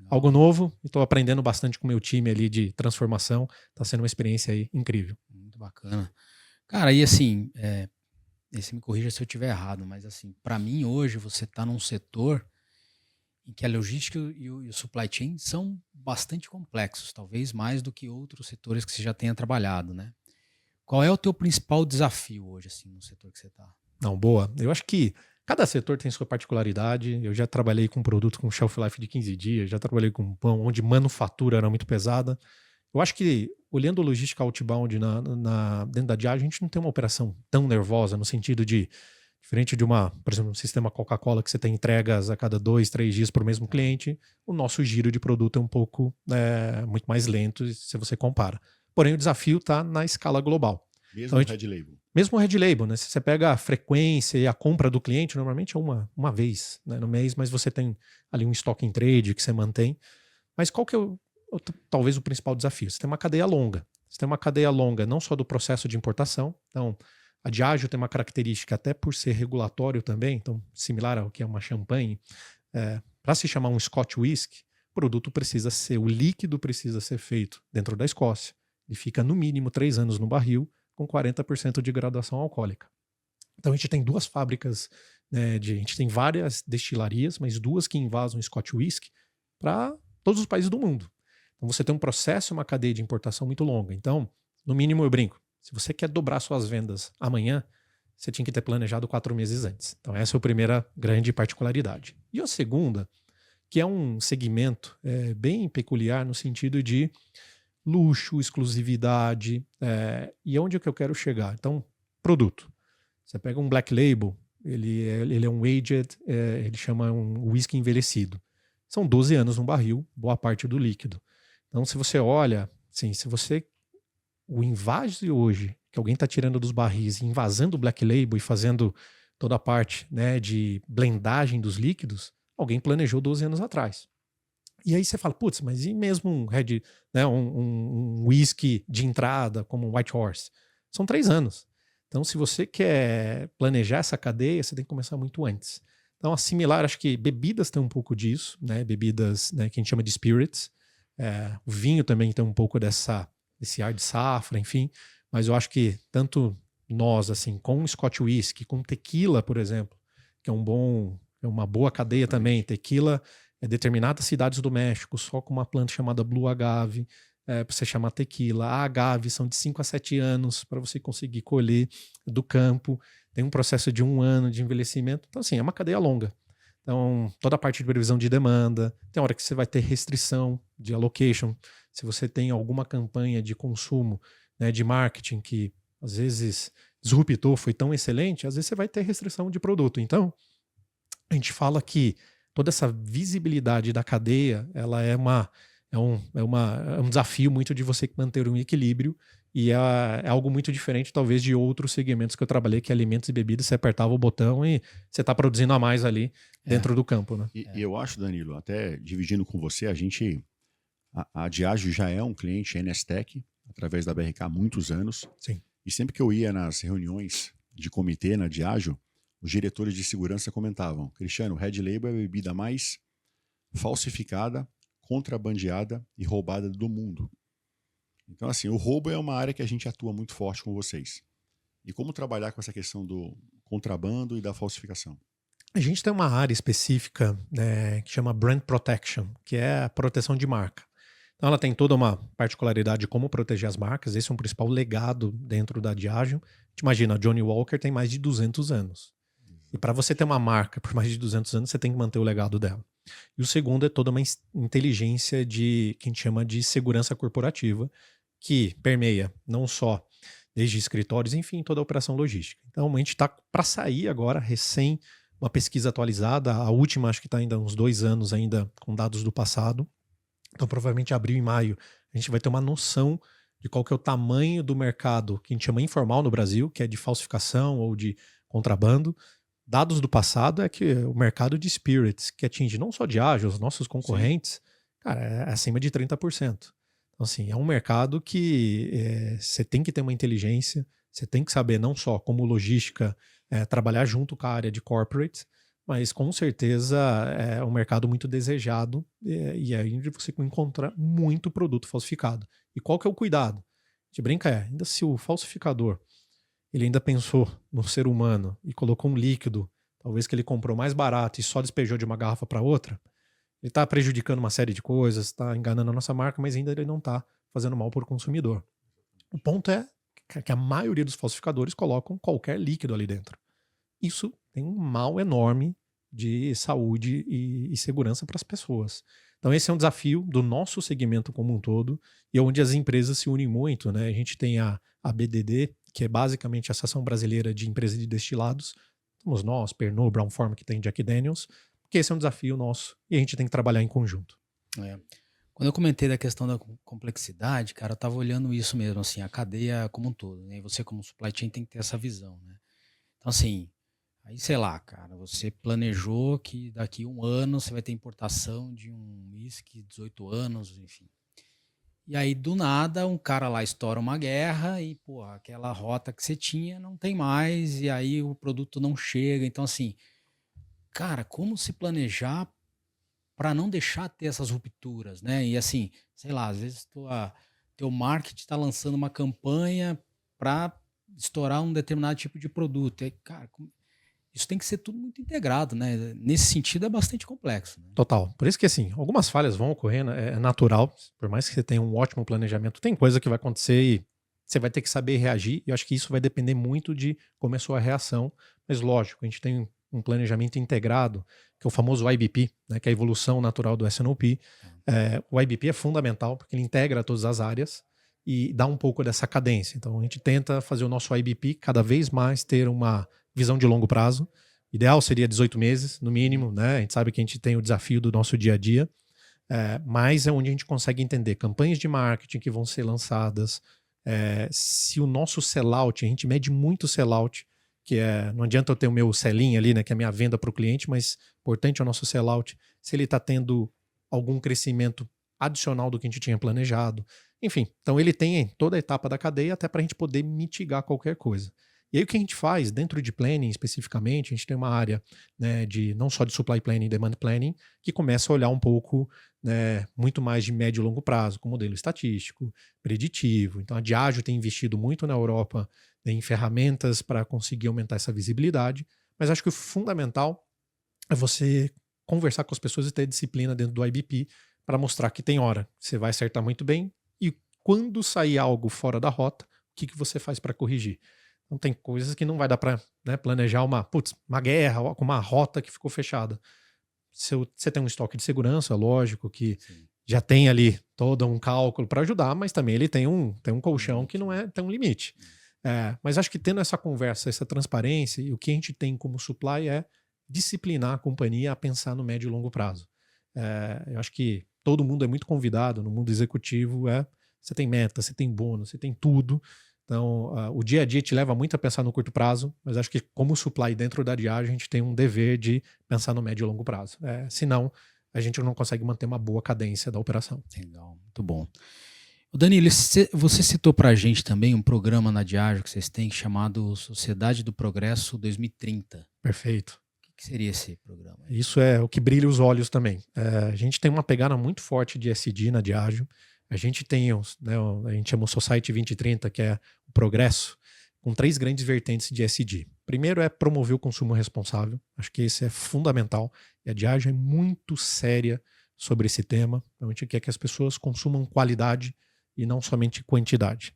algo novo e estou aprendendo bastante com o meu time ali de transformação. Está sendo uma experiência aí incrível. Muito bacana. Cara, e assim, você me corrija se eu estiver errado, mas assim, para mim hoje você está num setor em que a logística e o supply chain são bastante complexos, talvez mais do que outros setores que você já tenha trabalhado, né? Qual é o teu principal desafio hoje, assim, no setor que você está? Não, boa. Eu acho que Cada setor tem sua particularidade. Eu já trabalhei com produto com shelf life de 15 dias, já trabalhei com pão onde manufatura era muito pesada. Eu acho que, olhando a logística outbound dentro da Diageo, a gente não tem uma operação tão nervosa, no sentido de, diferente de por exemplo, um sistema Coca-Cola que você tem entregas a cada 2, 3 dias para o mesmo cliente, o nosso giro de produto é um pouco muito mais lento se você compara. Porém, o desafio está na escala global. Mesmo então, Red Label. Mesmo o Red Label, né? Se você pega a frequência e a compra do cliente, normalmente é uma vez, né, no mês, mas você tem ali um stock in trade que você mantém. Mas qual que é talvez o principal desafio? Você tem uma cadeia longa. Você tem uma cadeia longa não só do processo de importação. Então, a Diageo tem uma característica, até por ser regulatório também, então similar ao que é uma champanhe, para se chamar um Scotch Whisky, o líquido precisa ser feito dentro da Escócia. Ele fica no mínimo 3 anos no barril, com 40% de graduação alcoólica. Então a gente tem 2 fábricas, a gente tem várias destilarias, mas 2 que invasam Scotch Whisky para todos os países do mundo. Então você tem um processo, uma cadeia de importação muito longa. Então, no mínimo eu brinco, se você quer dobrar suas vendas amanhã, você tinha que ter planejado 4 meses antes. Então essa é a primeira grande particularidade. E a segunda, que é um segmento bem peculiar no sentido de luxo, exclusividade, e onde é que eu quero chegar? Então, produto. Você pega um Black Label, ele é um aged, ele chama um whisky envelhecido. São 12 anos no barril, boa parte do líquido. Então, se você olha, assim, o invase hoje, que alguém está tirando dos barris, invasando o Black Label e fazendo toda a parte, né, de blendagem dos líquidos, alguém planejou 12 anos atrás. E aí você fala, putz, mas e mesmo um whisky de entrada, como um White Horse? São 3 anos. Então, se você quer planejar essa cadeia, você tem que começar muito antes. Então, assimilar, acho que bebidas tem um pouco disso, né? Bebidas, né, que a gente chama de spirits. O vinho também tem um pouco desse ar de safra, enfim. Mas eu acho que tanto nós, assim, com Scotch Whisky, com tequila, por exemplo, que é uma boa cadeia também. Tequila determinadas cidades do México, só com uma planta chamada Blue Agave, para você chamar tequila. A agave são de 5 a 7 anos para você conseguir colher do campo. Tem um processo de 1 ano de envelhecimento. Então, assim, é uma cadeia longa. Então, toda a parte de previsão de demanda. Tem hora que você vai ter restrição de allocation. Se você tem alguma campanha de consumo, né, de marketing que às vezes disruptou, foi tão excelente, às vezes você vai ter restrição de produto. Então, a gente fala que toda essa visibilidade da cadeia, ela é um desafio muito de você manter um equilíbrio e é algo muito diferente, talvez, de outros segmentos que eu trabalhei, que é alimentos e bebidas, você apertava o botão e você está produzindo a mais ali dentro do campo. Né? E eu acho, Danilo, até dividindo com você, a Diageo já é um cliente NSTEC, através da BRK há muitos anos. Sim. E sempre que eu ia nas reuniões de comitê na Diageo, os diretores de segurança comentavam: Cristiano, Red Label é a bebida mais falsificada, contrabandeada e roubada do mundo. Então, assim, o roubo é uma área que a gente atua muito forte com vocês. E como trabalhar com essa questão do contrabando e da falsificação? A gente tem uma área específica, né, que chama Brand Protection, que é a proteção de marca. Então ela tem toda uma particularidade de como proteger as marcas. Esse é um principal legado dentro da Diageo. A gente imagina, a Johnnie Walker tem mais de 200 anos. E para você ter uma marca por mais de 200 anos, você tem que manter o legado dela. E o segundo é toda uma inteligência que a gente chama de segurança corporativa, que permeia não só desde escritórios, enfim, toda a operação logística. Então a gente está para sair agora, recém, uma pesquisa atualizada, a última acho que está ainda uns 2 anos ainda com dados do passado. Então provavelmente abril e maio a gente vai ter uma noção de qual que é o tamanho do mercado que a gente chama informal no Brasil, que é de falsificação ou de contrabando. Dados do passado é que o mercado de spirits, que atinge não só Diageo, os nossos concorrentes, sim, cara, é acima de 30%. Então, assim, é um mercado que você tem que ter uma inteligência, você tem que saber não só como logística trabalhar junto com a área de corporate, mas com certeza é um mercado muito desejado e aí você encontra muito produto falsificado. E qual que é o cuidado? A gente brinca, ainda se o falsificador ele ainda pensou no ser humano e colocou um líquido, talvez que ele comprou mais barato e só despejou de uma garrafa para outra, ele está prejudicando uma série de coisas, está enganando a nossa marca, mas ainda ele não está fazendo mal para o consumidor. O ponto é que a maioria dos falsificadores colocam qualquer líquido ali dentro. Isso tem um mal enorme de saúde e segurança para as pessoas. Então esse é um desafio do nosso segmento como um todo e onde as empresas se unem muito, né? A gente tem a BDD, que é basicamente a Associação Brasileira de Empresas de Destilados. Somos nós, Pernod, Brown-Forman, que tem Jack Daniels, porque esse é um desafio nosso e a gente tem que trabalhar em conjunto. Quando eu comentei da questão da complexidade, cara, eu tava olhando isso mesmo, assim, a cadeia como um todo, né? E você como supply chain tem que ter essa visão, né? Então, assim, aí, sei lá, cara, você planejou que daqui a 1 ano você vai ter importação de um whisky 18 anos, enfim. E aí, do nada, um cara lá estoura uma guerra e, pô, aquela rota que você tinha não tem mais e aí o produto não chega. Então, assim, cara, como se planejar para não deixar ter essas rupturas, né? E assim, sei lá, às vezes teu marketing está lançando uma campanha para estourar um determinado tipo de produto. E, cara, isso tem que ser tudo muito integrado, né? Nesse sentido é bastante complexo. Né? Total. Por isso que, assim, algumas falhas vão ocorrer, né? É natural. Por mais que você tenha um ótimo planejamento, tem coisa que vai acontecer e você vai ter que saber reagir. E eu acho que isso vai depender muito de como é a sua reação. Mas, lógico, a gente tem um planejamento integrado, que é o famoso IBP, né, que é a evolução natural do S&OP. O IBP é fundamental, porque ele integra todas as áreas e dá um pouco dessa cadência. Então, a gente tenta fazer o nosso IBP cada vez mais ter uma visão de longo prazo. Ideal seria 18 meses, no mínimo, né? A gente sabe que a gente tem o desafio do nosso dia a dia, mas é onde a gente consegue entender campanhas de marketing que vão ser lançadas, se o nosso sellout, a gente mede muito o sellout, que não adianta eu ter o meu sell-in ali, né, que é a minha venda para o cliente, mas importante é o nosso sellout, se ele está tendo algum crescimento adicional do que a gente tinha planejado. Enfim, então ele tem toda a etapa da cadeia até para a gente poder mitigar qualquer coisa. E aí o que a gente faz dentro de planning especificamente, a gente tem uma área, né, não só de supply planning e demand planning, que começa a olhar um pouco, né, muito mais de médio e longo prazo, com modelo estatístico, preditivo. Então a Diageo tem investido muito na Europa, né, em ferramentas para conseguir aumentar essa visibilidade, mas acho que o fundamental é você conversar com as pessoas e ter disciplina dentro do IBP para mostrar que tem hora que você vai acertar muito bem e quando sair algo fora da rota, o que você faz para corrigir. Então tem coisas que não vai dar para, né, planejar uma guerra com uma rota que ficou fechada. Você tem um estoque de segurança, lógico que Sim. já tem ali todo um cálculo para ajudar, mas também ele tem um colchão que não tem um limite. Mas acho que tendo essa conversa, essa transparência, e o que a gente tem como supply é disciplinar a companhia a pensar no médio e longo prazo. Eu acho que todo mundo é muito convidado no mundo executivo, você tem meta, você tem bônus, você tem tudo. Então, o dia a dia te leva muito a pensar no curto prazo, mas acho que como supply dentro da Diageo, a gente tem um dever de pensar no médio e longo prazo. Senão, a gente não consegue manter uma boa cadência da operação. Legal, muito bom. Danilo, você citou para a gente também um programa na Diageo que vocês têm chamado Sociedade do Progresso 2030. Perfeito. O que seria esse programa? Isso é o que brilha os olhos também. A gente tem uma pegada muito forte de ESG na Diageo. A gente tem, né, a gente chama o Society 2030, que é o progresso, com 3 grandes vertentes de ESG. Primeiro é promover o consumo responsável. Acho que esse é fundamental. E a Diageo é muito séria sobre esse tema. A gente quer que as pessoas consumam qualidade e não somente quantidade.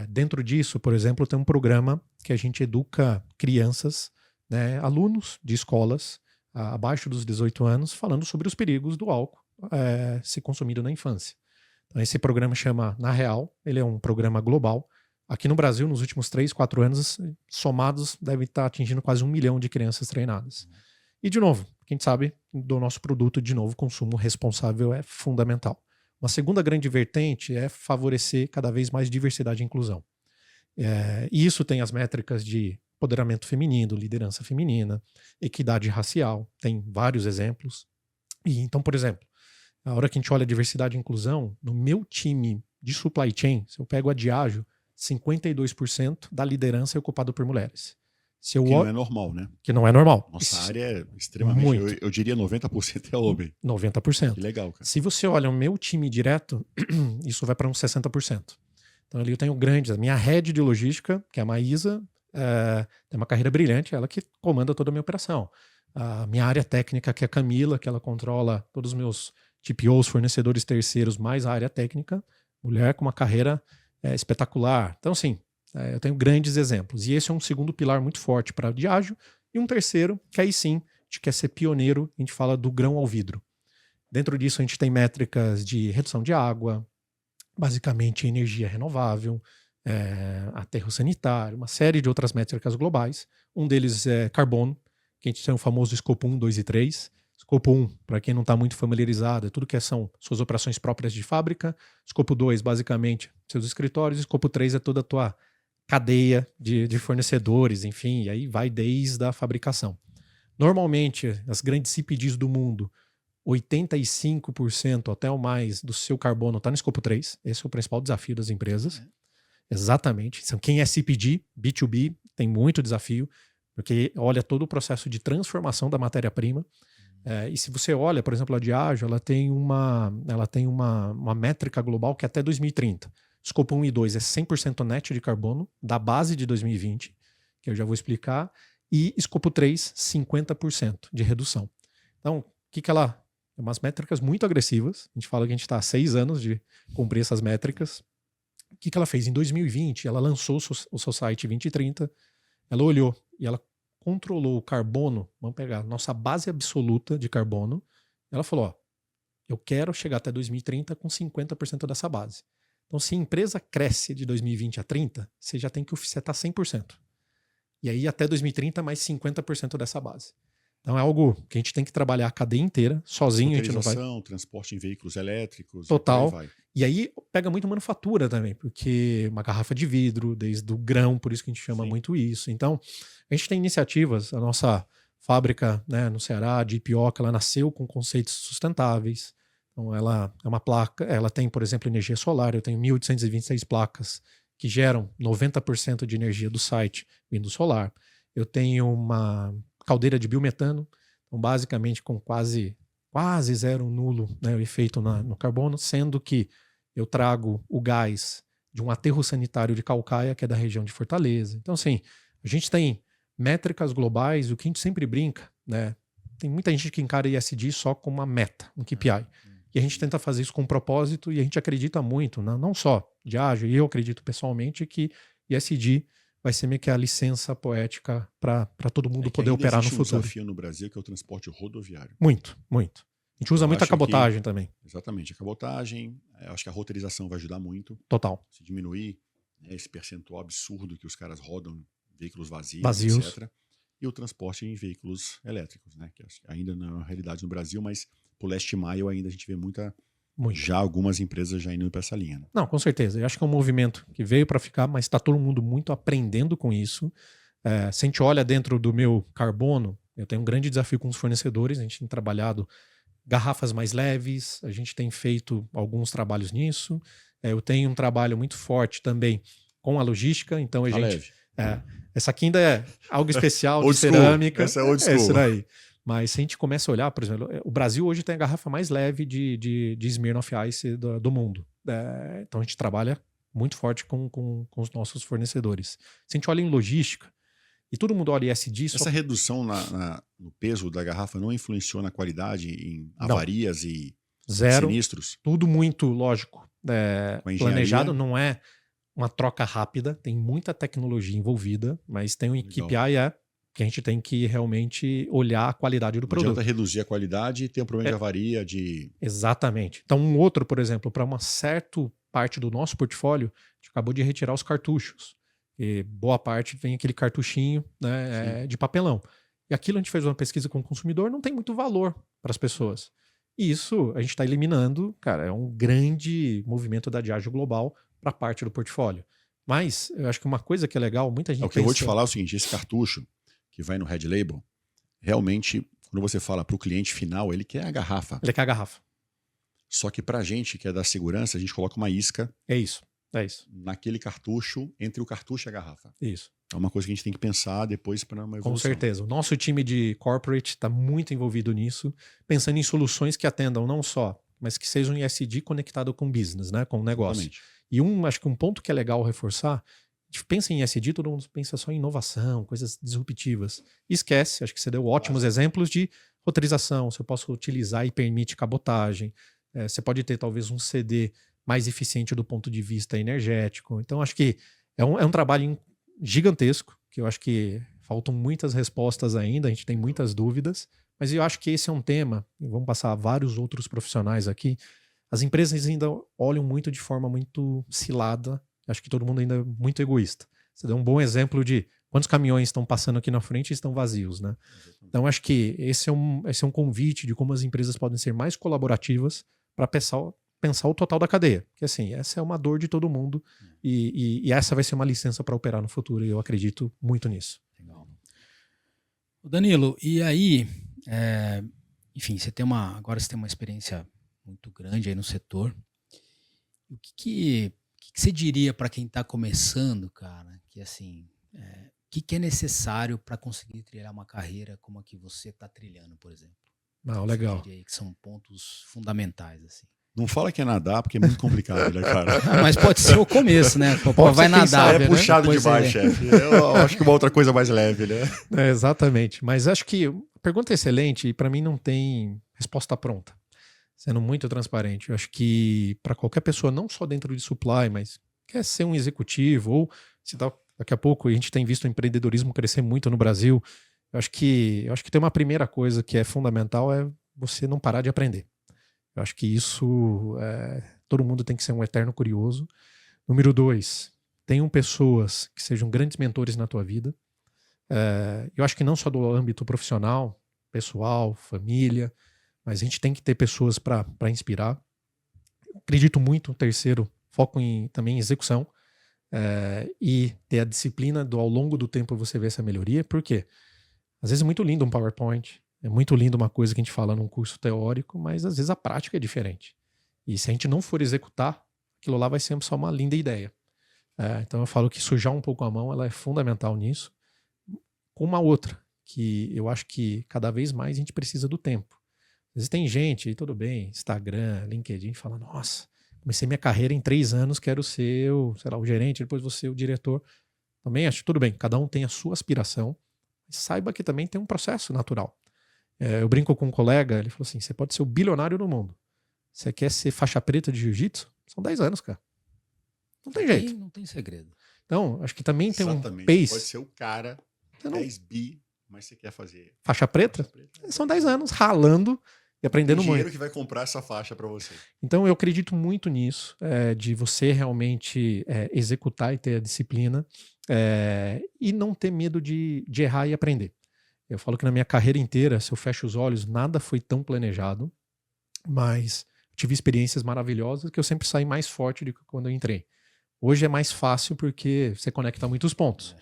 Dentro disso, por exemplo, tem um programa que a gente educa crianças, né, alunos de escolas abaixo dos 18 anos, falando sobre os perigos do álcool ser consumido na infância. Então, esse programa chama Na Real, ele é um programa global. Aqui no Brasil, nos últimos 3, 4 anos, somados, deve estar atingindo quase 1 milhão de crianças treinadas. E, de novo, a gente sabe do nosso produto, de novo, consumo responsável é fundamental. Uma segunda grande vertente é favorecer cada vez mais diversidade e inclusão. E isso tem as métricas de empoderamento feminino, liderança feminina, equidade racial, tem vários exemplos. E então, por exemplo, a hora que a gente olha diversidade e inclusão, no meu time de supply chain, se eu pego a Diageo, 52% da liderança é ocupado por mulheres. Que não é normal, né? Que não é normal. Nossa área é extremamente... Eu diria 90% é homem. 90%. Que legal, cara. Se você olha o meu time direto, isso vai para uns 60%. Então ali eu tenho grandes... A minha head de logística, que é a Maísa, tem uma carreira brilhante, ela que comanda toda a minha operação. A minha área técnica, que é a Camila, que ela controla todos os meus TPOs, fornecedores terceiros, mais a área técnica. Mulher com uma carreira espetacular. Então, assim, eu tenho grandes exemplos. E esse é um segundo pilar muito forte para a Diageo. E um terceiro, que aí sim, a gente quer ser pioneiro, a gente fala do grão ao vidro. Dentro disso, a gente tem métricas de redução de água, basicamente energia renovável, aterro sanitário, uma série de outras métricas globais. Um deles é carbono, que a gente tem o famoso escopo 1, 2 e 3. Escopo 1, para quem não está muito familiarizado, é tudo que são suas operações próprias de fábrica. Escopo 2, basicamente, seus escritórios. Escopo 3 é toda a tua cadeia de fornecedores, enfim, e aí vai desde a fabricação. Normalmente, as grandes CPGs do mundo, 85% até ou mais do seu carbono está no escopo 3. Esse é o principal desafio das empresas. Exatamente. Então, quem é CPG, B2B, tem muito desafio, porque olha todo o processo de transformação da matéria-prima. E se você olha, por exemplo, a Diageo, ela tem uma métrica global que até 2030. Escopo 1 e 2 é 100% net de carbono, da base de 2020, que eu já vou explicar, e escopo 3, 50% de redução. Então, ela... É umas métricas muito agressivas. A gente fala que a gente está há 6 anos de cumprir essas métricas. O que ela fez? Em 2020, ela lançou o seu site 2030, ela olhou e ela controlou o carbono, vamos pegar nossa base absoluta de carbono, ela falou, eu quero chegar até 2030 com 50% dessa base. Então, se a empresa cresce de 2020 a 30, você já tem que offsetar 100%. E aí, até 2030, mais 50% dessa base. Então é algo que a gente tem que trabalhar a cadeia inteira, sozinho a gente não vai. Transporte em veículos elétricos. Total. E aí pega muito manufatura também, porque uma garrafa de vidro, desde o grão, por isso que a gente chama muito isso. Então, a gente tem iniciativas, a nossa fábrica, né, no Ceará, de Ipioca, ela nasceu com conceitos sustentáveis. Então ela é uma placa, ela tem, por exemplo, energia solar, eu tenho 1.826 placas que geram 90% de energia do site vindo do solar. Eu tenho uma caldeira de biometano, então basicamente com quase zero nulo, né, o efeito no carbono, sendo que eu trago o gás de um aterro sanitário de Caucaia, que é da região de Fortaleza. Então, assim, a gente tem métricas globais, o que a gente sempre brinca, né? Tem muita gente que encara ESG só como uma meta, um KPI. E a gente tenta fazer isso com propósito e a gente acredita muito, não só Diageo, e eu acredito pessoalmente que ESG vai ser meio que a licença poética para todo mundo poder operar no futuro. Um desafio no Brasil que é o transporte rodoviário. Muito, muito. A gente usa muito a cabotagem também. Exatamente, a cabotagem. Eu acho que a roteirização vai ajudar muito. Total. Se diminuir, né, esse percentual absurdo que os caras rodam veículos vazios, etc. E o transporte em veículos elétricos, né? Que ainda não é uma realidade no Brasil, mas por last mile ainda a gente vê já algumas empresas já indo para essa linha. Né? Não, com certeza. Eu acho que é um movimento que veio para ficar, mas está todo mundo muito aprendendo com isso. Se a gente olha dentro do meu carbono, eu tenho um grande desafio com os fornecedores. A gente tem trabalhado garrafas mais leves, a gente tem feito alguns trabalhos nisso. Eu tenho um trabalho muito forte também com a logística. Então a gente... leve. Essa aqui ainda é algo especial de cerâmica. Essa é old school. Essa daí. Mas se a gente começa a olhar, por exemplo, o Brasil hoje tem a garrafa mais leve de Smirnoff Ice do mundo. Então a gente trabalha muito forte com os nossos fornecedores. Se a gente olha em logística, e todo mundo olha ESG... Essa redução no peso da garrafa não influenciou na qualidade, em avarias e sinistros? Tudo muito, lógico, planejado, não é uma troca rápida, tem muita tecnologia envolvida, mas tem um KPI que a gente tem que realmente olhar a qualidade do produto. Não adianta reduzir a qualidade e ter um problema de avaria, Exatamente. Então, um outro, por exemplo, para uma certa parte do nosso portfólio, a gente acabou de retirar os cartuchos. E boa parte vem aquele cartuchinho, né, de papelão. E aquilo a gente fez uma pesquisa com o consumidor, não tem muito valor para as pessoas. E isso a gente está eliminando, cara, é um grande movimento da Diageo global para parte do portfólio. Mas eu acho que uma coisa que é legal, muita gente O que eu vou te falar é o seguinte, esse cartucho que vai no Red Label, realmente, quando você fala para o cliente final, ele quer a garrafa. Ele quer a garrafa. Só que para a gente, que é da segurança, a gente coloca uma isca. É isso. Naquele cartucho, entre o cartucho e a garrafa. Isso. É uma coisa que a gente tem que pensar depois para uma evolução. Com certeza. O nosso time de corporate está muito envolvido nisso, pensando em soluções que atendam não só, mas que sejam ESG conectado com business, né, com o negócio. Exatamente. E acho que um ponto que é legal reforçar, a gente pensa em ESG, todo mundo pensa só em inovação, coisas disruptivas. E esquece, acho que você deu ótimos exemplos de roteirização, se eu posso utilizar e permite cabotagem, você pode ter talvez um CD mais eficiente do ponto de vista energético. Então, acho que é um trabalho gigantesco, que eu acho que Faltam muitas respostas ainda, a gente tem muitas dúvidas, mas eu acho que esse é um tema, e vamos passar vários outros profissionais aqui, as empresas ainda olham muito de forma muito cilada, acho que todo mundo ainda é muito egoísta. Você deu um bom exemplo de quantos caminhões estão passando aqui na frente e estão vazios, né? Então acho que esse é um convite de como as empresas podem ser mais colaborativas para pensar o total da cadeia. Porque assim, essa é uma dor de todo mundo e essa vai ser uma licença para operar no futuro e eu acredito muito nisso. Legal. Danilo, e aí, enfim, agora você tem uma experiência muito grande aí no setor. O que você diria para quem está começando, cara, que assim, o que é necessário para conseguir trilhar uma carreira como a que você está trilhando, por exemplo? Legal. Você diria aí que são pontos fundamentais, assim. Não fala que é nadar, porque é muito complicado, né, cara? Mas pode ser o começo, né? Pô, vai nadar. É puxado demais, chefe. Eu acho que uma outra coisa mais leve, né? Exatamente. Mas acho que a pergunta é excelente e para mim não tem resposta pronta. Sendo muito transparente. Eu acho que para qualquer pessoa, não só dentro de supply, mas quer ser um executivo ou se daqui a pouco a gente tem visto o empreendedorismo crescer muito no Brasil. Eu acho que tem uma primeira coisa que é fundamental é você não parar de aprender. Eu acho que isso, todo mundo tem que ser um eterno curioso. Número 2, tenham pessoas que sejam grandes mentores na tua vida. Eu acho que não só do âmbito profissional, pessoal, família, mas a gente tem que ter pessoas para inspirar. Acredito muito, terceiro, foco também em execução e ter a disciplina ao longo do tempo você ver essa melhoria. Por quê? Às vezes é muito lindo um PowerPoint, é muito lindo uma coisa que a gente fala num curso teórico, mas às vezes a prática é diferente. E se a gente não for executar, aquilo lá vai ser só uma linda ideia. Então eu falo que sujar um pouco a mão ela é fundamental nisso. Com uma outra, que eu acho que cada vez mais a gente precisa do tempo. Às vezes tem gente, tudo bem, Instagram, LinkedIn, fala, nossa, comecei minha carreira em 3 anos, quero ser o gerente, depois vou ser o diretor. Também acho, tudo bem, cada um tem a sua aspiração, mas saiba que também tem um processo natural. Eu brinco com um colega, ele falou assim, você pode ser o bilionário do mundo. Você quer ser faixa preta de jiu-jitsu? São 10 anos, cara. Não tem jeito. Não tem segredo. Então, acho que também tem um Exatamente. pace. Você pode ser o cara, 10 bi, mas você quer fazer faixa preta? São 10 anos ralando e aprendendo muito. O dinheiro que vai comprar essa faixa para você. Então eu acredito muito nisso, de você realmente executar e ter a disciplina e não ter medo de errar e aprender. Eu falo que na minha carreira inteira, se eu fecho os olhos, nada foi tão planejado, mas tive experiências maravilhosas que eu sempre saí mais forte do que quando eu entrei. Hoje é mais fácil porque você conecta muitos pontos.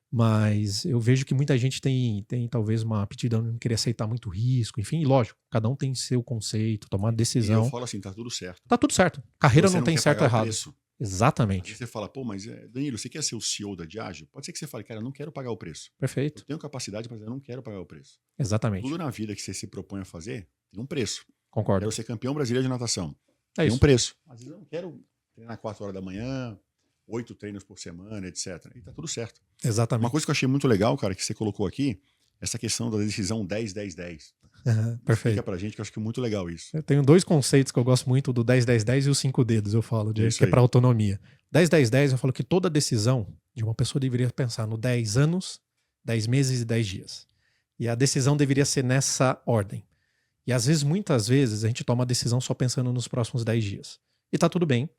Mas eu vejo que muita gente tem talvez uma aptidão de não querer aceitar muito risco, enfim, lógico, cada um tem seu conceito, tomar decisão. E eu falo assim, tá tudo certo. Tá tudo certo. Carreira não tem certo ou errado. Preço. Exatamente. Aí você fala, pô, mas Danilo, você quer ser o CEO da Diageo? Pode ser que você fale, cara, eu não quero pagar o preço. Perfeito. Eu tenho capacidade, mas eu não quero pagar o preço. Exatamente. Tudo na vida que você se propõe a fazer tem um preço. Concordo. Quero ser campeão brasileiro de natação. Tem um preço. Às vezes eu não quero treinar 4 horas da manhã, 8 treinos por semana, etc. E tá tudo certo. Exatamente. Uma coisa que eu achei muito legal, cara, que você colocou aqui, essa questão da decisão 10-10-10. Perfeito. Explica pra gente, que eu acho que é muito legal isso. Eu tenho 2 conceitos que eu gosto muito, do 10-10-10 e os 5 dedos, eu falo, que é para autonomia. 10-10-10, eu falo que toda decisão de uma pessoa deveria pensar no 10 anos, 10 meses e 10 dias. E a decisão deveria ser nessa ordem. E às vezes, muitas vezes, a gente toma a decisão só pensando nos próximos 10 dias. E tá tudo bem.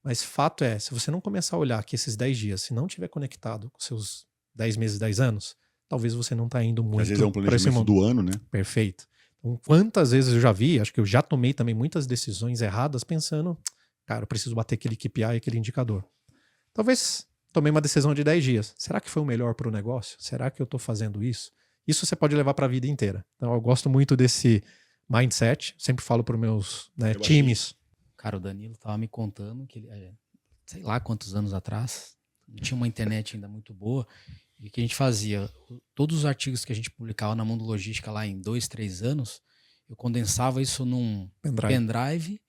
Mas fato é, se você não começar a olhar que esses 10 dias, se não estiver conectado com seus 10 meses, 10 anos, talvez você não está indo muito. Às vezes é um planejamento do ano, né? Perfeito. Então, quantas vezes eu já vi, acho que eu já tomei também muitas decisões erradas pensando, cara, eu preciso bater aquele KPI, aquele indicador. Talvez tomei uma decisão de 10 dias. Será que foi o melhor para o negócio? Será que eu estou fazendo isso? Isso você pode levar para a vida inteira. Então eu gosto muito desse mindset. Sempre falo para os meus times. Cara, o Danilo tava me contando que ele, sei lá quantos anos atrás, não tinha uma internet ainda muito boa, e o que a gente fazia, todos os artigos que a gente publicava na Mundo Logística lá em 2, 3 anos, eu condensava isso num pendrive,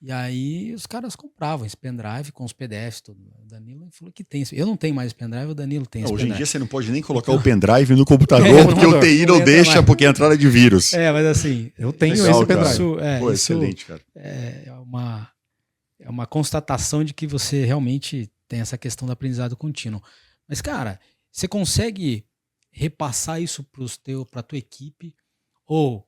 e aí os caras compravam esse pendrive com os PDFs, tudo. O Danilo falou que tem. Eu não tenho mais esse pendrive, o Danilo tem esse pendrive. Hoje em dia você não pode nem colocar o pendrive no computador, porque o TI não deixa, porque é entrada de vírus. Mas assim, eu tenho esse pendrive. Pô, excelente, cara. É uma constatação de que você realmente tem essa questão do aprendizado contínuo. Mas, cara, você consegue repassar isso para a tua equipe? Ou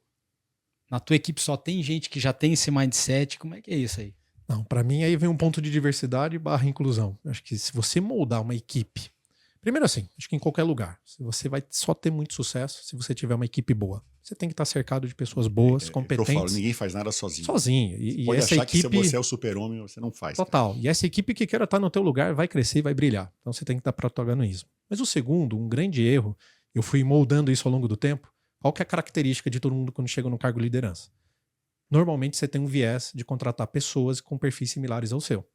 na tua equipe só tem gente que já tem esse mindset? Como é que é isso aí? Não, para mim aí vem um ponto de diversidade / inclusão. Acho que se você moldar uma equipe, primeiro assim, acho que em qualquer lugar, você vai só ter muito sucesso se você tiver uma equipe boa. Você tem que estar cercado de pessoas boas, competentes. Eu falo, ninguém faz nada sozinho. Sozinho. E pode essa achar equipe, que se você é o super-homem, você não faz. Total. Cara. E essa equipe que queira estar no teu lugar vai crescer e vai brilhar. Então você tem que dar protagonismo. Mas o segundo, um grande erro, eu fui moldando isso ao longo do tempo. Qual que é a característica de todo mundo quando chega no cargo de liderança? Normalmente você tem um viés de contratar pessoas com perfis similares ao seu.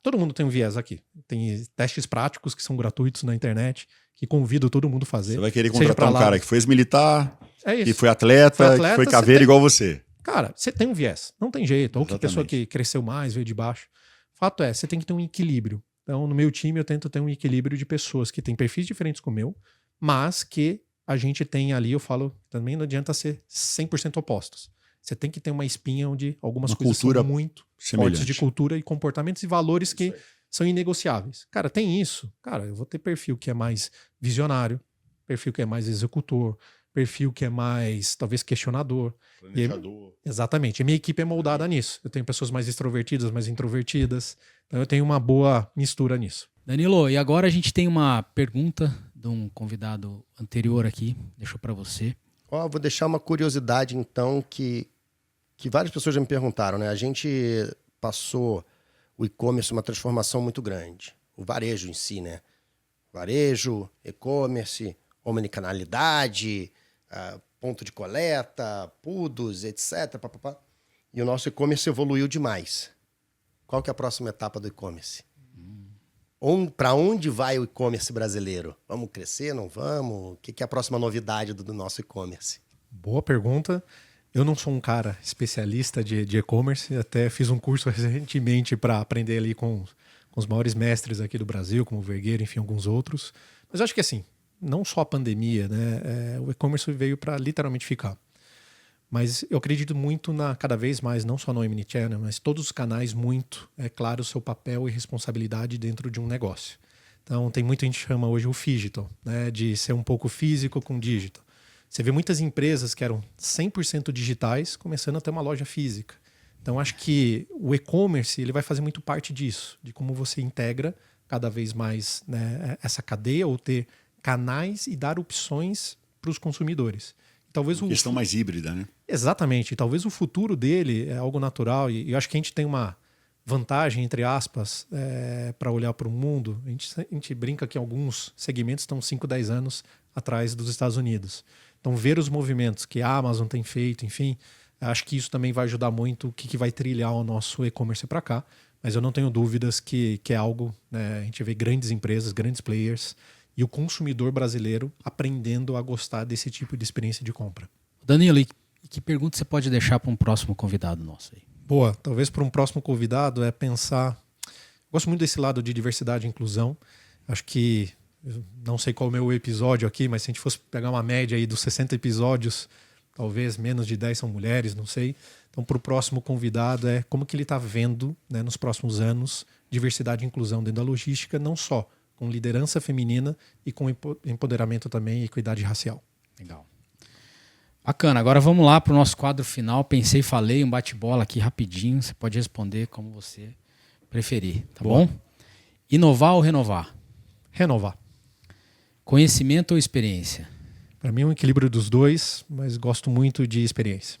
Todo mundo tem um viés aqui. Tem testes práticos que são gratuitos na internet, que convido todo mundo a fazer. Você vai querer contratar um cara que foi ex-militar, que foi atleta, que foi caveira igual você. Cara, você tem um viés. Não tem jeito. Ou que pessoa que cresceu mais, veio de baixo. Fato é, você tem que ter um equilíbrio. Então, no meu time, eu tento ter um equilíbrio de pessoas que têm perfis diferentes com o meu, mas que a gente tem ali, eu falo, também não adianta ser 100% opostos. Você tem que ter uma espinha onde algumas coisas são muito fortes de cultura e comportamentos e valores que são inegociáveis. Cara, tem isso. Cara, eu vou ter perfil que é mais visionário, perfil que é mais executor, perfil que é mais, talvez, questionador. Planejador. Exatamente. A minha equipe é moldada nisso. Eu tenho pessoas mais extrovertidas, mais introvertidas. Então eu tenho uma boa mistura nisso. Danilo, e agora a gente tem uma pergunta de um convidado anterior aqui. Deixou para você. Vou deixar uma curiosidade, então, que várias pessoas já me perguntaram, né? A gente passou o e-commerce uma transformação muito grande. O varejo em si, né? Varejo, e-commerce, omnicanalidade, ponto de coleta, PUDOs, etc. Papapá. E o nosso e-commerce evoluiu demais. Qual que é a próxima etapa do e-commerce? Para onde vai o e-commerce brasileiro? Vamos crescer, não vamos? O que é a próxima novidade do nosso e-commerce? Boa pergunta. Eu não sou um cara especialista de e-commerce, até fiz um curso recentemente para aprender ali com os maiores mestres aqui do Brasil, como o Vergueiro, enfim, alguns outros. Mas eu acho que assim, não só a pandemia, né? O e-commerce veio para literalmente ficar. Mas eu acredito muito cada vez mais, não só no Omnichannel, mas todos os canais muito, claro, o seu papel e responsabilidade dentro de um negócio. Então tem muita gente que chama hoje o phygital, né? De ser um pouco físico com digital. Você vê muitas empresas que eram 100% digitais começando a ter uma loja física. Então acho que o e-commerce ele vai fazer muito parte disso, de como você integra cada vez mais, né, essa cadeia ou ter canais e dar opções para os consumidores. Talvez uma questão mais híbrida, né? Exatamente. Talvez o futuro dele é algo natural e eu acho que a gente tem uma vantagem, entre aspas, para olhar para o mundo. A gente brinca que alguns segmentos estão 5, 10 anos atrás dos Estados Unidos. Então, ver os movimentos que a Amazon tem feito, enfim, acho que isso também vai ajudar muito o que vai trilhar o nosso e-commerce para cá. Mas eu não tenho dúvidas que é algo, né, a gente vê grandes empresas, grandes players e o consumidor brasileiro aprendendo a gostar desse tipo de experiência de compra. Danilo, e que pergunta você pode deixar para um próximo convidado nosso aí? Boa, talvez para um próximo convidado é pensar... Gosto muito desse lado de diversidade e inclusão. Acho que não sei qual é o meu episódio aqui, mas se a gente fosse pegar uma média aí dos 60 episódios, talvez menos de 10 são mulheres, não sei. Então, para o próximo convidado é como que ele está vendo, né, nos próximos anos diversidade e inclusão dentro da logística, não só com liderança feminina e com empoderamento também e equidade racial. Legal. Bacana, agora vamos lá para o nosso quadro final. Pensei, falei, um bate-bola aqui rapidinho. Você pode responder como você preferir, tá bom? Inovar ou renovar? Renovar. Conhecimento ou experiência? Para mim é um equilíbrio dos dois, mas gosto muito de experiência.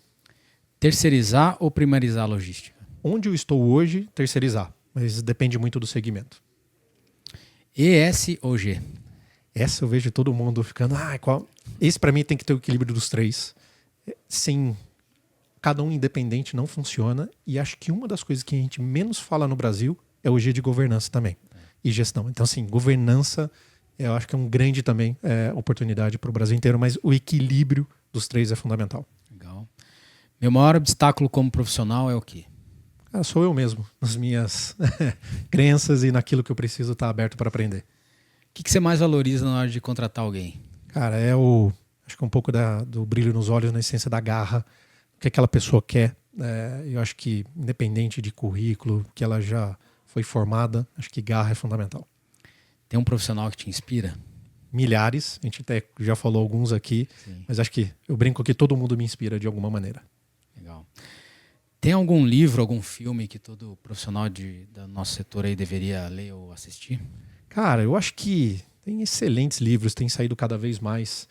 Terceirizar ou primarizar a logística? Onde eu estou hoje, terceirizar, mas depende muito do segmento. ES ou G? Essa eu vejo todo mundo ficando... qual? Esse para mim tem que ter o equilíbrio dos três. Sim, cada um independente não funciona e acho que uma das coisas que a gente menos fala no Brasil é o G de governança também e gestão. Então assim, governança eu acho que é um grande também oportunidade para o Brasil inteiro, mas o equilíbrio dos três é fundamental. Legal. Meu maior obstáculo como profissional é o quê? Cara, sou eu mesmo, nas minhas crenças e naquilo que eu preciso estar aberto para aprender. O que você mais valoriza na hora de contratar alguém? Cara, acho que um pouco do brilho nos olhos, na essência da garra, o que aquela pessoa quer. Eu acho que, independente de currículo, que ela já foi formada, acho que garra é fundamental. Tem um profissional que te inspira? milhares, a gente até já falou alguns aqui, Sim. mas acho que eu brinco que todo mundo me inspira de alguma maneira. Legal. Tem algum livro, algum filme que todo profissional do nosso setor aí deveria ler ou assistir? Cara, eu acho que tem excelentes livros, tem saído cada vez mais.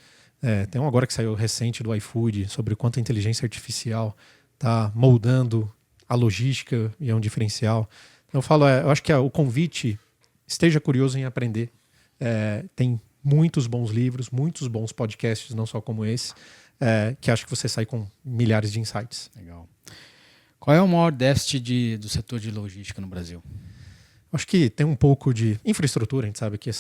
Tem um agora que saiu recente do iFood, sobre o quanto a inteligência artificial está moldando a logística e é um diferencial. Então, eu falo, eu acho que o convite, esteja curioso em aprender. Tem muitos bons livros, muitos bons podcasts, não só como esse, que acho que você sai com milhares de insights. Legal. Qual é o maior déficit do setor de logística no Brasil? Acho que tem um pouco de infraestrutura, a gente sabe que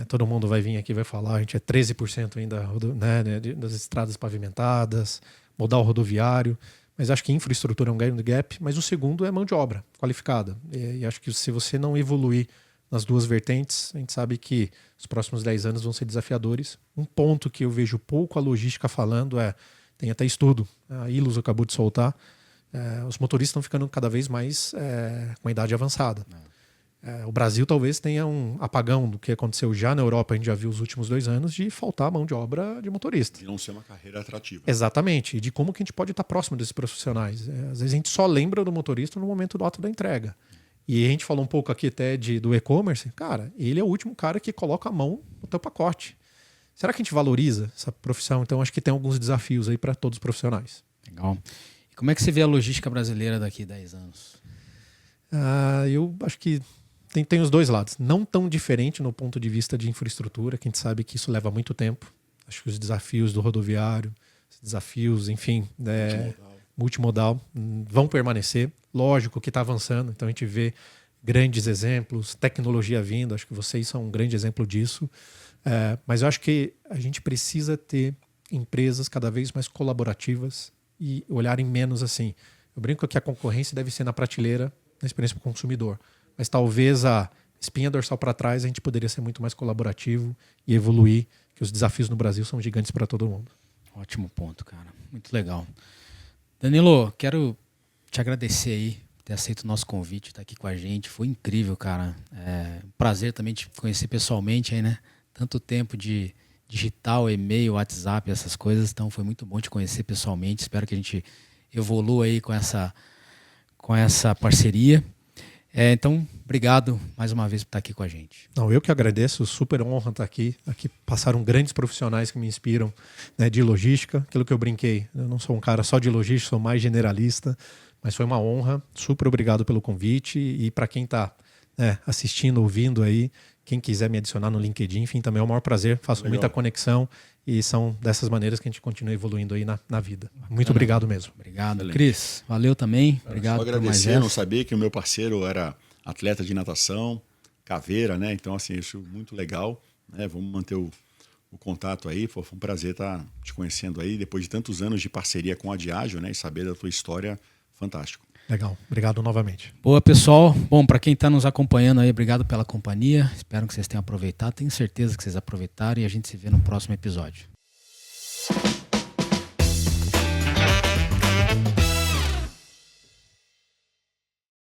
todo mundo vai vir aqui e vai falar, a gente é 13% ainda, né, das estradas pavimentadas, modal rodoviário, mas acho que infraestrutura é um grande gap, mas o segundo é mão de obra qualificada. E acho que se você não evoluir nas duas vertentes, a gente sabe que os próximos 10 anos vão ser desafiadores. Um ponto que eu vejo pouco a logística falando tem até estudo, a Ilus acabou de soltar, os motoristas estão ficando cada vez mais com a idade avançada. O Brasil talvez tenha um apagão do que aconteceu já na Europa, a gente já viu os últimos 2 anos, de faltar mão de obra de motorista. E não ser uma carreira atrativa. Exatamente, e de como que a gente pode estar próximo desses profissionais. Às vezes a gente só lembra do motorista no momento do ato da entrega. E a gente falou um pouco aqui até do e-commerce. Cara, ele é o último cara que coloca a mão no teu pacote. Será que a gente valoriza essa profissão? Então acho que tem alguns desafios aí para todos os profissionais. Legal. E como é que você vê a logística brasileira daqui a 10 anos? Eu acho que tem os dois lados. Não tão diferente no ponto de vista de infraestrutura, que a gente sabe que isso leva muito tempo. Acho que os desafios do rodoviário, os desafios, enfim, multimodal vão permanecer. Lógico que está avançando, então a gente vê grandes exemplos, tecnologia vindo, acho que vocês são um grande exemplo disso. Mas eu acho que a gente precisa ter empresas cada vez mais colaborativas e olharem menos assim. Eu brinco que a concorrência deve ser na prateleira, na experiência para o consumidor. Mas talvez a espinha dorsal para trás a gente poderia ser muito mais colaborativo e evoluir, que os desafios no Brasil são gigantes para todo mundo. Ótimo ponto, cara. Muito legal. Danilo, quero te agradecer aí por ter aceito o nosso convite, estar aqui com a gente. Foi incrível, cara. Um prazer também te conhecer pessoalmente aí, né? Tanto tempo de digital, e-mail, WhatsApp, essas coisas. Então foi muito bom te conhecer pessoalmente. Espero que a gente evolua aí com essa parceria. Então, obrigado mais uma vez por estar aqui com a gente. Não, eu que agradeço, super honra estar aqui. Aqui passaram grandes profissionais que me inspiram, né, de logística, aquilo que eu brinquei. Eu não sou um cara só de logística, sou mais generalista, mas foi uma honra. Super obrigado pelo convite. E para quem está assistindo, ouvindo aí, quem quiser me adicionar no LinkedIn, enfim, também é o maior prazer. Faço muita conexão e são dessas maneiras que a gente continua evoluindo aí na vida. Muito obrigado mesmo. Obrigado. Excelente. Cris, valeu também. Obrigado só por mais agradecer, essa. não sabia que o meu parceiro era atleta de natação, caveira, né? Então, assim, isso é muito legal, né? Vamos manter o contato aí. Foi um prazer estar te conhecendo aí, depois de tantos anos de parceria com a Diageo, né? E saber da tua história, fantástico. Legal, obrigado novamente. Boa, pessoal. Bom, para quem está nos acompanhando aí, obrigado pela companhia. Espero que vocês tenham aproveitado. Tenho certeza que vocês aproveitaram e a gente se vê no próximo episódio.